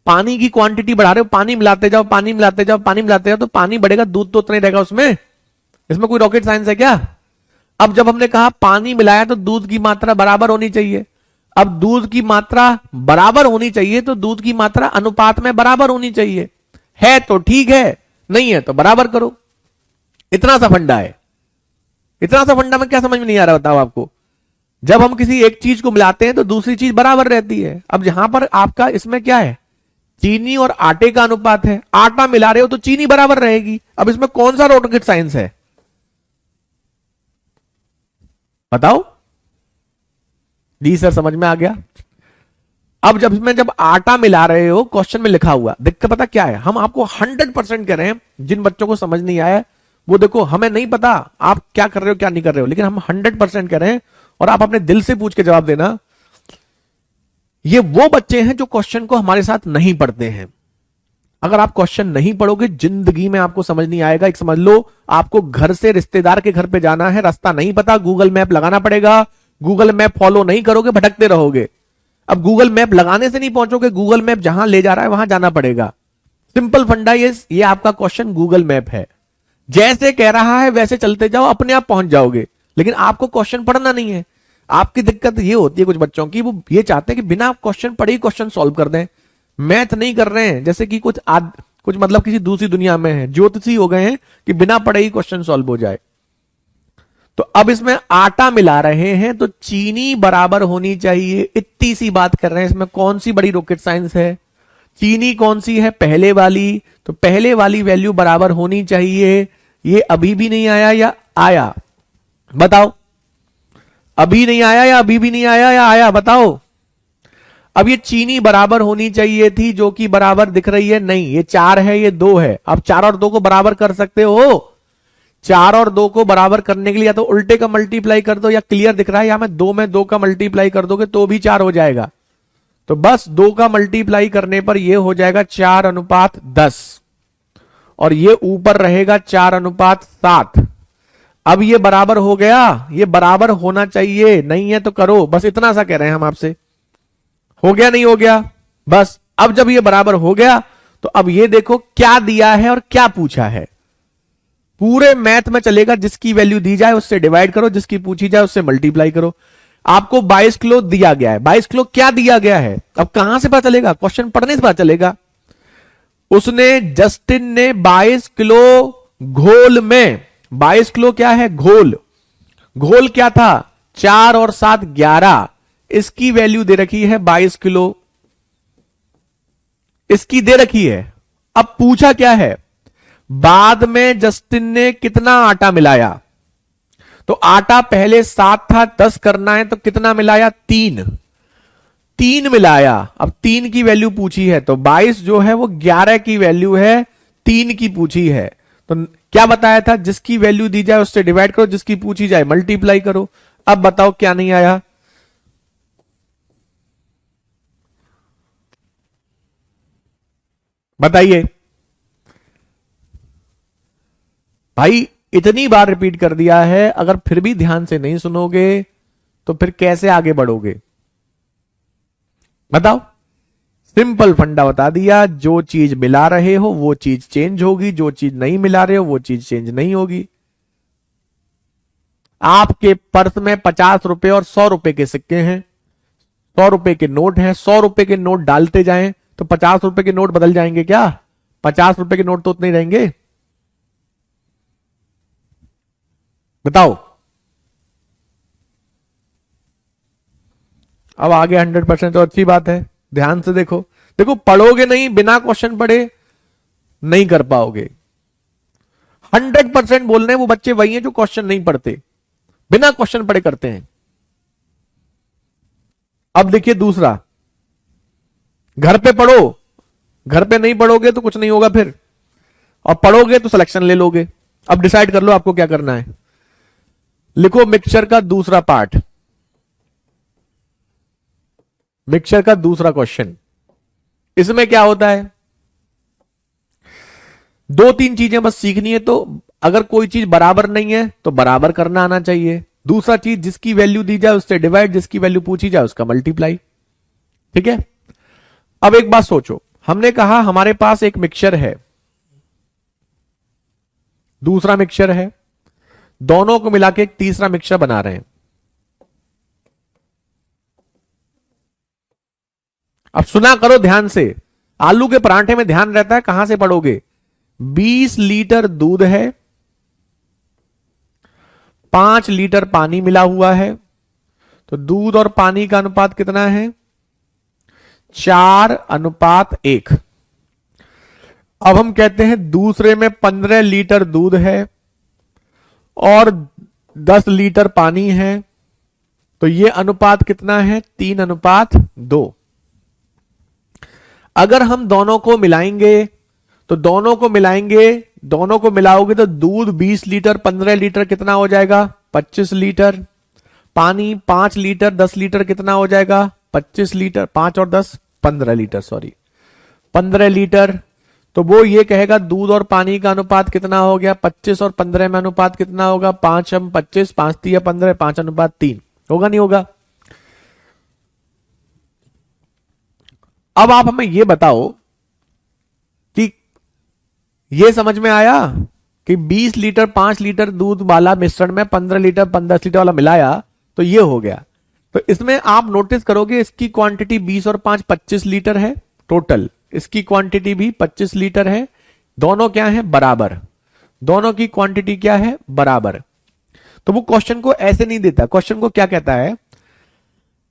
पानी की क्वांटिटी बढ़ा रहे हो, पानी मिलाते जाओ, पानी मिलाते जाओ, पानी मिलाते जाओ, तो पानी बढ़ेगा, दूध तो उतना ही रहेगा उसमें। इसमें कोई रॉकेट साइंस है क्या? अब जब हमने कहा पानी मिलाया तो दूध की मात्रा बराबर होनी चाहिए। अब दूध की मात्रा बराबर होनी चाहिए तो दूध की मात्रा अनुपात में बराबर होनी चाहिए। है तो ठीक है, नहीं है तो बराबर करो। इतना सा फंडा है। इतना सा फंडा में क्या समझ में नहीं आ रहा बताओ आपको? जब हम किसी एक चीज को मिलाते हैं तो दूसरी चीज बराबर रहती है। अब यहां पर आपका इसमें क्या है? चीनी और आटे का अनुपात है। आटा मिला रहे हो तो चीनी बराबर रहेगी। अब इसमें कौन सा रॉकेट साइंस है? बताओ। जी सर, समझ में आ गया। अब जब आटा मिला रहे हो, क्वेश्चन में लिखा हुआ, दिक्कत पता क्या है, हम आपको 100% कह रहे हैं, जिन बच्चों को समझ नहीं आया वो देखो, हमें नहीं पता आप क्या कर रहे हो क्या नहीं कर रहे हो, लेकिन हम 100% कह रहे हैं, और आप अपने दिल से पूछ के जवाब देना। ये वो बच्चे हैं जो क्वेश्चन को हमारे साथ नहीं पढ़ते हैं। अगर आप क्वेश्चन नहीं पढ़ोगे, जिंदगी में आपको समझ नहीं आएगा। एक समझ लो, आपको घर से रिश्तेदार के घर पे जाना है, रास्ता नहीं पता, गूगल मैप लगाना पड़ेगा। गूगल मैप फॉलो नहीं करोगे, भटकते रहोगे। अब गूगल मैप लगाने से नहीं पहुंचोगे, गूगल मैप जहां ले जा रहा है वहां जाना पड़ेगा। सिंपल फंडा ये आपका क्वेश्चन गूगल मैप है। जैसे कह रहा है वैसे चलते जाओ, अपने आप पहुंच जाओगे। लेकिन आपको क्वेश्चन पढ़ना नहीं है। आपकी दिक्कत ये होती है कुछ बच्चों की, वो ये चाहते हैं कि बिना क्वेश्चन पढ़े ही क्वेश्चन सॉल्व कर दें। मैथ नहीं कर रहे हैं, जैसे कि कुछ मतलब किसी दूसरी दुनिया में है, ज्योतिषी हो गए हैं कि बिना पढ़े ही क्वेश्चन सॉल्व हो जाए। तो अब इसमें आटा मिला रहे हैं तो चीनी बराबर होनी चाहिए, इतनी सी बात कर रहे हैं। इसमें कौन सी बड़ी रॉकेट साइंस है? चीनी कौन सी है? पहले वाली। तो पहले वाली वैल्यू बराबर होनी चाहिए। ये अभी भी नहीं आया या आया? बताओ। अभी नहीं आया या अभी भी नहीं आया या आया? बताओ। अब ये चीनी बराबर होनी चाहिए थी, जो कि बराबर दिख रही है नहीं। ये 4 है, ये 2 है। अब 4 और 2 को बराबर कर सकते हो। 4 और 2 को बराबर करने के लिए या तो उल्टे का मल्टीप्लाई कर दो, या क्लियर दिख रहा है या मैं 2 में 2 का मल्टीप्लाई कर दोगे तो भी 4 हो जाएगा। तो बस 2 का मल्टीप्लाई करने पर यह हो जाएगा 4:10, और ये ऊपर रहेगा 4:7। अब ये बराबर हो गया, ये बराबर होना चाहिए, नहीं है तो करो। बस इतना सा कह रहे हैं हम आपसे। हो गया नहीं हो गया? बस अब जब ये बराबर हो गया तो अब ये देखो क्या दिया है और क्या पूछा है। पूरे मैथ में चलेगा, जिसकी वैल्यू दी जाए उससे डिवाइड करो, जिसकी पूछी जाए उससे मल्टीप्लाई करो। आपको 22 किलो दिया गया है। 22 किलो क्या दिया गया है? अब कहां से पता चलेगा? क्वेश्चन पढ़ने से पता चलेगा। जस्टिन ने 22 किलो घोल में, 22 किलो क्या है? घोल। घोल क्या था? 4 और 7 11। इसकी वैल्यू दे रखी है 22 किलो, इसकी दे रखी है। अब पूछा क्या है? बाद में जस्टिन ने कितना आटा मिलाया? तो आटा पहले 7 था, 10 करना है तो कितना मिलाया? 3 मिलाया। अब 3 की वैल्यू पूछी है, तो 22 जो है वो 11 की वैल्यू है, 3 की पूछी है। तो क्या बताया था? जिसकी वैल्यू दी जाए उससे डिवाइड करो, जिसकी पूछी जाए मल्टीप्लाई करो। अब बताओ क्या नहीं आया? बताइए भाई। इतनी बार रिपीट कर दिया है, अगर फिर भी ध्यान से नहीं सुनोगे तो फिर कैसे आगे बढ़ोगे? बताओ। सिंपल फंडा बता दिया, जो चीज मिला रहे हो वो चीज चेंज होगी, जो चीज नहीं मिला रहे हो वो चीज चेंज नहीं होगी। आपके पर्स में 50 रुपए और 100 रुपए के सिक्के हैं, 100 रुपए के नोट हैं। 100 रुपए के नोट डालते जाएं तो 50 रुपए के नोट बदल जाएंगे क्या? 50 रुपए के नोट तो उतने ही रहेंगे। बताओ। अब आगे 100% तो अच्छी बात है। ध्यान से देखो। देखो, पढ़ोगे नहीं, बिना क्वेश्चन पढ़े नहीं कर पाओगे। 100% बोल रहे हैं वो बच्चे वही हैं जो क्वेश्चन नहीं पढ़ते, बिना क्वेश्चन पढ़े करते हैं। अब देखिए दूसरा, घर पे पढ़ो, घर पे नहीं पढ़ोगे तो कुछ नहीं होगा फिर, और पढ़ोगे तो सिलेक्शन ले लोगे। अब डिसाइड कर लो आपको क्या करना है। लिखो मिक्सचर का दूसरा पार्ट, मिक्सचर का दूसरा क्वेश्चन। इसमें क्या होता है? 2-3 चीजें बस सीखनी है। तो अगर कोई चीज बराबर नहीं है तो बराबर करना आना चाहिए। दूसरा चीज, जिसकी वैल्यू दी जाए उससे डिवाइड, जिसकी वैल्यू पूछी जाए उसका मल्टीप्लाई। ठीक है। अब एक बात सोचो, हमने कहा हमारे पास एक मिक्सचर है, दूसरा मिक्सचर है, दोनों को मिला के एक तीसरा मिक्सचर बना रहे हैं। अब सुना करो ध्यान से। आलू के परांठे में ध्यान रहता है, कहां से पढ़ोगे? 20 लीटर दूध है, 5 लीटर पानी मिला हुआ है, तो दूध और पानी का अनुपात कितना है? 4:1। अब हम कहते हैं दूसरे में 15 लीटर दूध है और 10 लीटर पानी है, तो ये अनुपात कितना है? 3:2। अगर हम दोनों को मिलाएंगे तो दोनों को मिलाओगे तो दूध 20 लीटर 15 लीटर कितना हो जाएगा? 25 लीटर। पानी 5 लीटर 10 लीटर कितना हो जाएगा? 25 लीटर। 5 और 10 15 लीटर, सॉरी 15 लीटर। तो वो ये कहेगा दूध और पानी का अनुपात कितना हो गया? 25 और 15 में अनुपात कितना होगा? 5 हम 25, 5 3 15, 5:3 होगा, नहीं होगा? अब आप हमें ये बताओ कि ये समझ में आया कि 20 लीटर 5 लीटर दूध वाला मिश्रण में 15 लीटर 15 लीटर वाला मिलाया तो ये हो गया। तो इसमें आप नोटिस करोगे इसकी क्वांटिटी 20 और 5 25 लीटर है टोटल, इसकी क्वांटिटी भी 25 लीटर है। दोनों क्या है? बराबर। दोनों की क्वांटिटी क्या है? बराबर। तो वो क्वेश्चन को ऐसे नहीं देता, क्वेश्चन को क्या कहता है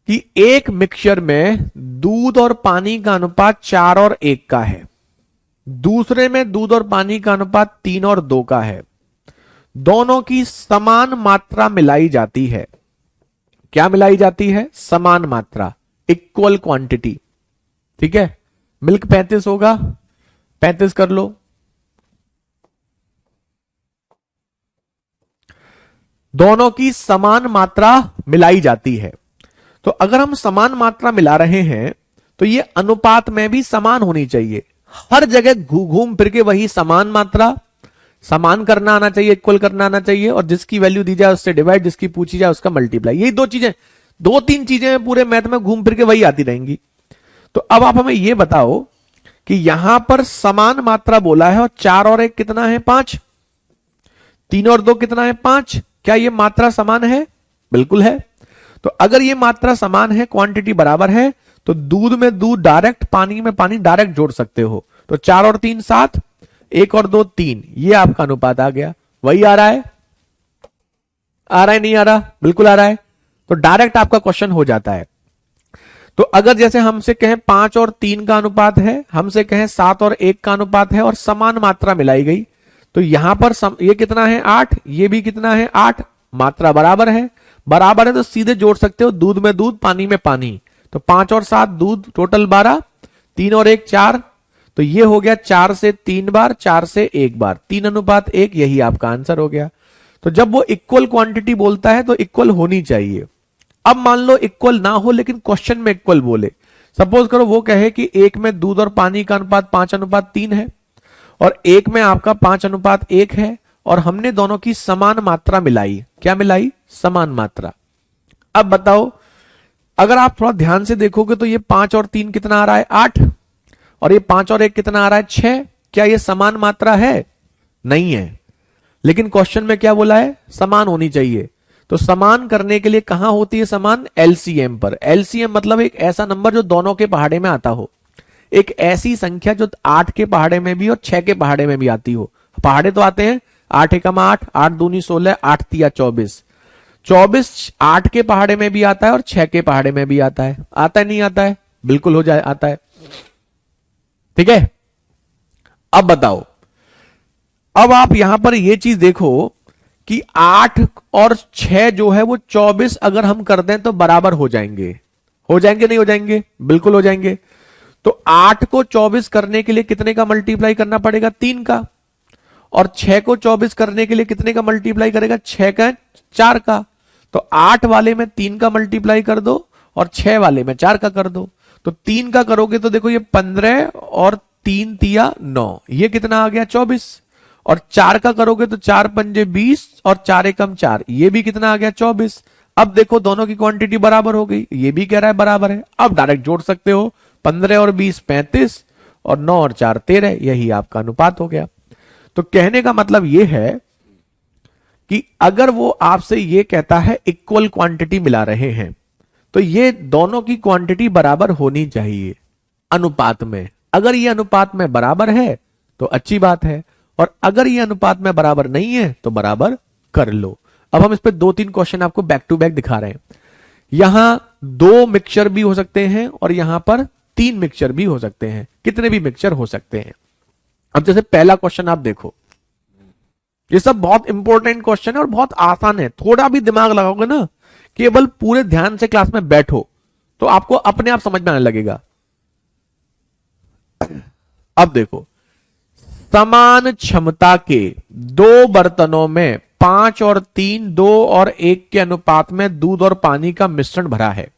कि एक मिक्सचर में दूध और पानी का अनुपात 4 और 1 का है, दूसरे में दूध और पानी का अनुपात 3 और 2 का है, दोनों की समान मात्रा मिलाई जाती है। क्या मिलाई जाती है? समान मात्रा, इक्वल क्वांटिटी। ठीक है, मिल्क 35 होगा, 35 कर लो। दोनों की समान मात्रा मिलाई जाती है। तो अगर हम समान मात्रा मिला रहे हैं तो ये अनुपात में भी समान होनी चाहिए। हर जगह घूम फिर के वही समान मात्रा, समान करना आना चाहिए, इक्वल करना आना चाहिए, और जिसकी वैल्यू दी जाए उससे डिवाइड, जिसकी पूछी जाए उसका मल्टीप्लाई। यही दो चीजें, 2-3 चीजें पूरे मैथ में घूम फिर के वही आती रहेंगी। तो अब आप हमें यह बताओ कि यहां पर समान मात्रा बोला है और 4 और 1 कितना है? 5। 3 और 2 कितना है? 5। क्या ये मात्रा समान है? बिल्कुल है। तो अगर ये मात्रा समान है, क्वांटिटी बराबर है, तो दूध में दूध डायरेक्ट, पानी में पानी डायरेक्ट जोड़ सकते हो। तो 4 और 3 7, 1 और 2 3, ये आपका अनुपात आ गया। वही आ रहा है? आ रहा है नहीं आ रहा? बिल्कुल आ रहा है। तो डायरेक्ट आपका क्वेश्चन हो जाता है। तो अगर जैसे हमसे कहें 5 और 3 का अनुपात है, हमसे कहें 7 और 1 का अनुपात है और समान मात्रा मिलाई गई, तो यहां पर ये कितना है? 8। ये भी कितना है? 8। मात्रा बराबर है। बराबर है तो सीधे जोड़ सकते हो, दूध में दूध पानी में पानी। तो 5 और 7 दूध, टोटल 12, 3 और 1 4। तो ये हो गया 4 से 3 बार, 4 से 1 बार, 3:1। यही आपका आंसर हो गया। तो जब वो इक्वल क्वांटिटी बोलता है तो इक्वल होनी चाहिए। अब मान लो इक्वल ना हो लेकिन क्वेश्चन में इक्वल बोले, सपोज करो वो कहे कि एक में दूध और पानी का अनुपात 5:3 है और एक में आपका 5:1 है, और हमने दोनों की समान मात्रा मिलाई। क्या मिलाई? समान मात्रा। अब बताओ, अगर आप थोड़ा ध्यान से देखोगे तो ये 5 और 3 कितना आ रहा है? 8। और ये 5 और 1 कितना आ रहा है? 6। क्या ये समान मात्रा है? नहीं है। लेकिन क्वेश्चन में क्या बोला है? समान होनी चाहिए। तो समान करने के लिए कहां होती है समान? एलसीएम पर। एलसीएम मतलब एक ऐसा नंबर जो दोनों के पहाड़े में आता हो, एक ऐसी संख्या जो 8 के पहाड़े में भी और 6 के पहाड़े में भी आती हो। पहाड़े तो आते हैं 8 एकम 8, 8 दूनी 16, 8 तिया 24। 24 8 के पहाड़े में भी आता है और 6 के पहाड़े में भी आता है। आता है नहीं आता है? बिल्कुल हो जाए, आता है। ठीक है, अब बताओ, अब आप यहां पर यह चीज देखो कि 8 और 6 जो है वो 24 अगर हम कर दें तो बराबर हो जाएंगे। हो जाएंगे नहीं हो जाएंगे? बिल्कुल हो जाएंगे। तो 8 को 24 करने के लिए कितने का मल्टीप्लाई करना पड़ेगा? 3 का। और 6 को 24 करने के लिए कितने का मल्टीप्लाई करेगा? 6 का 4 का। तो 8 वाले में 3 का मल्टीप्लाई कर दो और 6 वाले में 4 का कर दो। तो 3 का करोगे तो देखो ये 15 और 3 तिया 9, ये कितना आ गया? 24। और 4 का करोगे तो 4 पंजे 20 और 4 एकम 4, ये भी कितना आ गया? 24। अब देखो दोनों की क्वांटिटी बराबर हो गई, ये भी कह रहा है बराबर है। अब डायरेक्ट जोड़ सकते हो, 15 और 20 35 और 9 और 4 13, यही आपका अनुपात हो गया। तो कहने का मतलब यह है कि अगर वो आपसे ये कहता है इक्वल क्वांटिटी मिला रहे हैं तो ये दोनों की क्वांटिटी बराबर होनी चाहिए अनुपात में। अगर ये अनुपात में बराबर है तो अच्छी बात है, और अगर ये अनुपात में बराबर नहीं है तो बराबर कर लो। अब हम इस पे 2-3 क्वेश्चन आपको बैक टू बैक दिखा रहे हैं। यहां 2 मिक्सचर भी हो सकते हैं और यहां पर 3 मिक्सचर भी हो सकते हैं, कितने भी मिक्सचर हो सकते हैं। अब जैसे पहला क्वेश्चन आप देखो, ये सब बहुत इंपॉर्टेंट क्वेश्चन है और बहुत आसान है। थोड़ा भी दिमाग लगाओगे ना केवल पूरे ध्यान से क्लास में बैठो तो आपको अपने आप समझ में आने लगेगा। अब देखो, समान क्षमता के दो बर्तनों में 5 और 3, 2 और 1 के अनुपात में दूध और पानी का मिश्रण भरा है।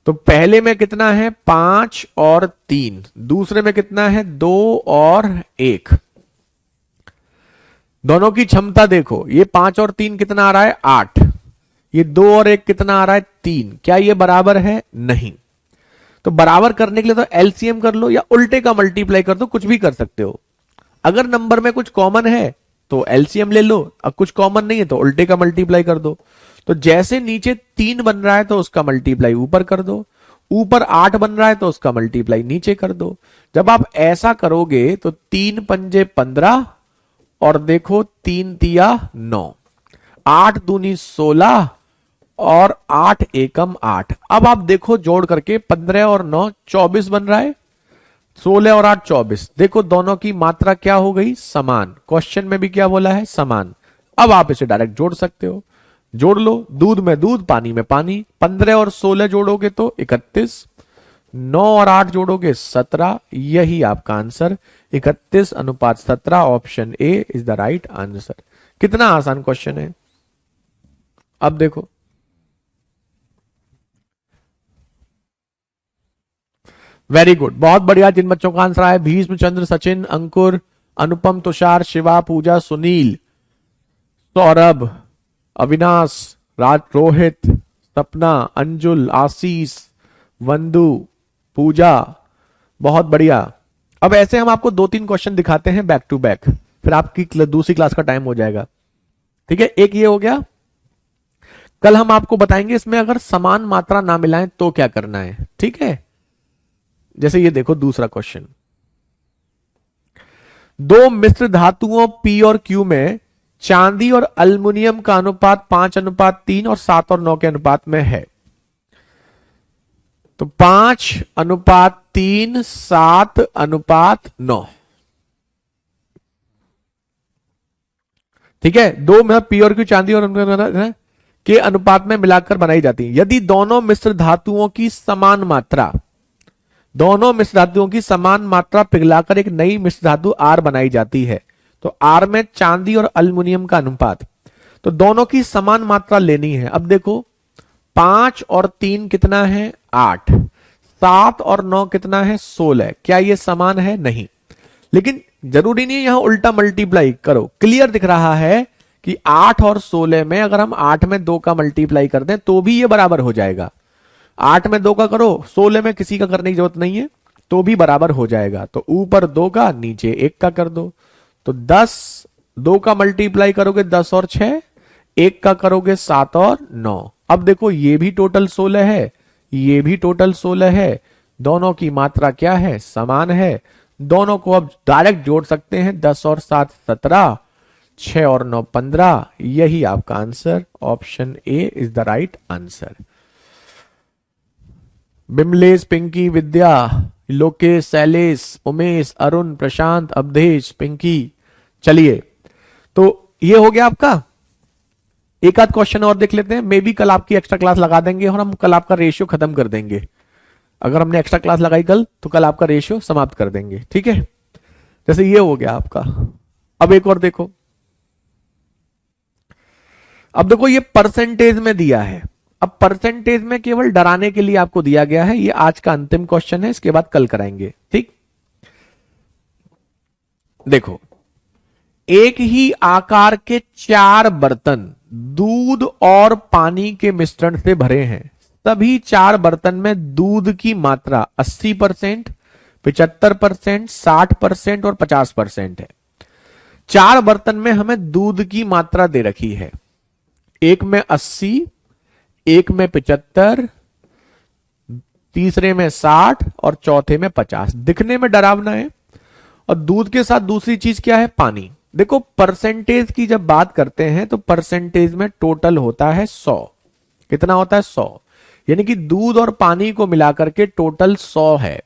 तो पहले में कितना है 5 और 3, दूसरे में कितना है 2 और 1। दोनों की क्षमता देखो, ये 5 और 3 कितना आ रहा है 8, ये 2 और 1 कितना आ रहा है 3। क्या ये बराबर है? नहीं। तो बराबर करने के लिए तो एलसीएम कर लो या उल्टे का मल्टीप्लाई कर दो, कुछ भी कर सकते हो। अगर नंबर में कुछ कॉमन है तो एलसीएम ले लो, अब कुछ कॉमन नहीं है तो उल्टे का मल्टीप्लाई कर दो। तो जैसे नीचे 3 बन रहा है तो उसका मल्टीप्लाई ऊपर कर दो, ऊपर 8 बन रहा है तो उसका मल्टीप्लाई नीचे कर दो। जब आप ऐसा करोगे तो 3 पंजे 15 और देखो 3 तिया 9, 8 दूनी 16 और 8 एकम 8। अब आप देखो जोड़ करके 15 और 9 24 बन रहा है, 16 और 8 24। देखो दोनों की मात्रा क्या हो गई? समान। क्वेश्चन में भी क्या बोला है? समान। अब आप इसे डायरेक्ट जोड़ सकते हो, जोड़ लो। दूध में दूध, पानी में पानी। 15 और 16 जोड़ोगे तो 31, 9 और 8 जोड़ोगे 17। यही आपका answer 31:17। Option A is the right answer. कितना आसान क्वेश्चन है। अब देखो, वेरी गुड, बहुत बढ़िया। जिन बच्चों का आंसर आया भीष्म, चंद्र, सचिन, अंकुर, अनुपम, तुषार, शिवा, पूजा, सुनील, सौरभ, अविनाश, राज, रोहित, सपना, अंजुल, आशीष, वंदु, पूजा, बहुत बढ़िया। अब ऐसे हम आपको 2-3 क्वेश्चन दिखाते हैं बैक टू बैक, फिर आपकी दूसरी क्लास का टाइम हो जाएगा। ठीक है, एक ये हो गया। कल हम आपको बताएंगे इसमें अगर समान मात्रा ना मिलाएं तो क्या करना है। ठीक है, जैसे ये देखो दूसरा क्वेश्चन, दो मिश्र धातुओं P और Q में चांदी और अल्युमिनियम का अनुपात 5:3 और 7 और 9 के अनुपात में है। तो 5:3, 7:9। ठीक है, दो में P और Q चांदी और के अनुपात में मिलाकर बनाई जाती है। यदि दोनों मिश्र धातुओं की समान मात्रा, दोनों मिश्र धातुओं की समान मात्रा पिघलाकर एक नई मिश्र धातु R बनाई जाती है, तो R में चांदी और अल्युमिनियम का अनुपात, तो दोनों की समान मात्रा लेनी है। अब देखो 5 और 3 कितना है 8, 7 और 9 कितना है 16। क्या ये समान है? नहीं। लेकिन जरूरी नहीं यहां उल्टा मल्टीप्लाई करो, क्लियर दिख रहा है कि 8 और 16 में अगर हम 8 में 2 का मल्टीप्लाई कर दें तो भी ये बराबर हो जाएगा। 8 में 2 का करो, 16 में किसी का करने की जरूरत नहीं है तो भी बराबर हो जाएगा। तो ऊपर 2 का, नीचे 1 का कर दो। तो 10, 2 का मल्टीप्लाई करोगे 10 और 6, 1 का करोगे 7 और 9। अब देखो ये भी टोटल 16 है, ये भी टोटल 16 है, दोनों की मात्रा क्या है? समान है। दोनों को अब डायरेक्ट जोड़ सकते हैं, 10 और 7 17, 6 और 9 15। यही आपका answer, option A is the right answer. Bimlesh, Pinki, Vidya, Lokesh, Shailesh, Umesh, Arun, Prashant, Avdhesh, Pinki. चलिए, तो ये हो गया आपका। एक आध क्वेश्चन और देख लेते हैं, मे बी कल आपकी एक्स्ट्रा क्लास लगा देंगे और हम कल आपका रेशियो खत्म कर देंगे। अगर हमने एक्स्ट्रा क्लास लगाई कल तो कल आपका रेशियो समाप्त कर देंगे। ठीक है, जैसे ये हो गया आपका। अब एक और देखो, अब देखो ये परसेंटेज में दिया है। अब परसेंटेज में केवल डराने के लिए आपको दिया गया है। ये आज का अंतिम क्वेश्चन है, इसके बाद कल कराएंगे। ठीक, देखो एक ही आकार के 4 बर्तन दूध और पानी के मिश्रण से भरे हैं। सभी 4 बर्तन में दूध की मात्रा 80%, 75%, 60% और 50% है। 4 बर्तन में हमें दूध की मात्रा दे रखी है, एक में 80, एक में 75, तीसरे में 60 और चौथे में 50। दिखने में डरावना है। और दूध के साथ दूसरी चीज क्या है? पानी। देखो परसेंटेज की जब बात करते हैं तो परसेंटेज में टोटल होता है 100। कितना होता है? 100। यानी कि दूध और पानी को मिलाकर के टोटल 100 है।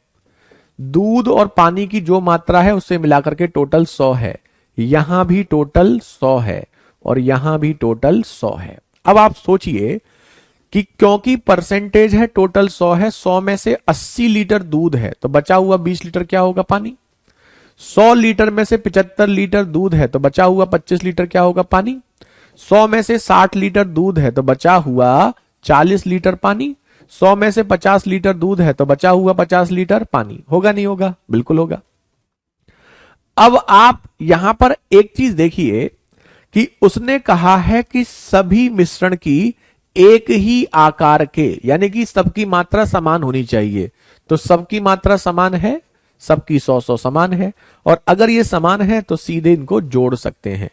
दूध और पानी की जो मात्रा है उससे मिलाकर के टोटल 100 है। यहां भी टोटल 100 है और यहां भी टोटल 100 है। अब आप सोचिए कि क्योंकि परसेंटेज है टोटल 100 है, 100 में से 80 लीटर दूध है तो बचा हुआ 20 लीटर क्या होगा? पानी। 100 लीटर में से 75 लीटर दूध है तो बचा हुआ 25 लीटर क्या होगा? पानी। 100 में से 60 लीटर दूध है तो बचा हुआ 40 लीटर पानी। 100 में से 50 लीटर दूध है तो बचा हुआ 50 लीटर पानी। होगा नहीं होगा? बिल्कुल होगा। अब आप यहां पर एक चीज देखिए कि उसने कहा है कि सभी मिश्रण की एक ही आकार के, यानी कि सबकी मात्रा समान होनी चाहिए। तो सबकी मात्रा समान है, सबकी 100-100 समान है, और अगर ये समान है तो सीधे इनको जोड़ सकते हैं।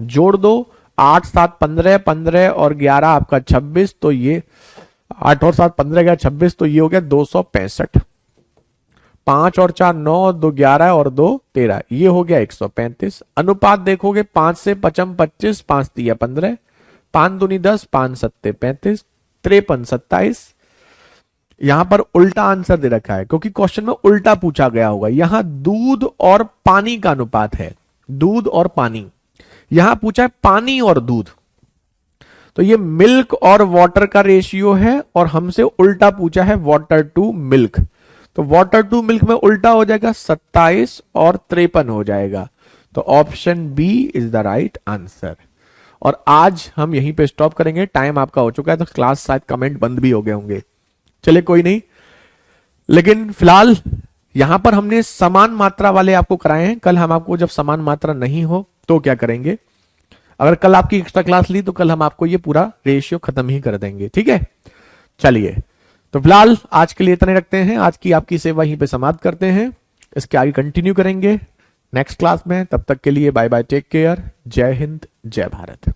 जोड़ दो, 8 7 15, 15 और 11 आपका 26, तो ये 8 और 7 15 गया 26, तो ये हो गया 265। 5 और 4 9, 2 11 और 2 13, ये हो गया 135। अनुपात देखोगे 5 से 55 25, 5 3 15, 5 दूनी 10, 5 7 35, 53 27। यहां पर उल्टा आंसर दे रखा है क्योंकि क्वेश्चन में उल्टा पूछा गया होगा। यहां दूध और पानी का अनुपात है, दूध और पानी। यहां पूछा है पानी और दूध, तो ये मिल्क और वाटर का रेशियो है, और हमसे उल्टा पूछा है वाटर टू मिल्क। तो वाटर टू मिल्क में उल्टा हो जाएगा 27 और 53 हो जाएगा। तो option B is the right answer. और आज हम यहीं पे स्टॉप करेंगे, टाइम आपका हो चुका है, तो क्लास शायद कमेंट बंद भी हो गए होंगे। चलिए कोई नहीं, लेकिन फिलहाल यहां पर हमने समान मात्रा वाले आपको कराए हैं। कल हम आपको जब समान मात्रा नहीं हो तो क्या करेंगे, अगर कल आपकी एक्स्ट्रा क्लास ली तो कल हम आपको ये पूरा रेशियो खत्म ही कर देंगे। ठीक है, चलिए तो फिलहाल आज के लिए इतने रखते हैं। आज की आपकी सेवा यहीं पे समाप्त करते हैं, इसके आगे कंटिन्यू करेंगे नेक्स्ट क्लास में। तब तक के लिए बाय बाय, टेक केयर, जय हिंद, जय भारत।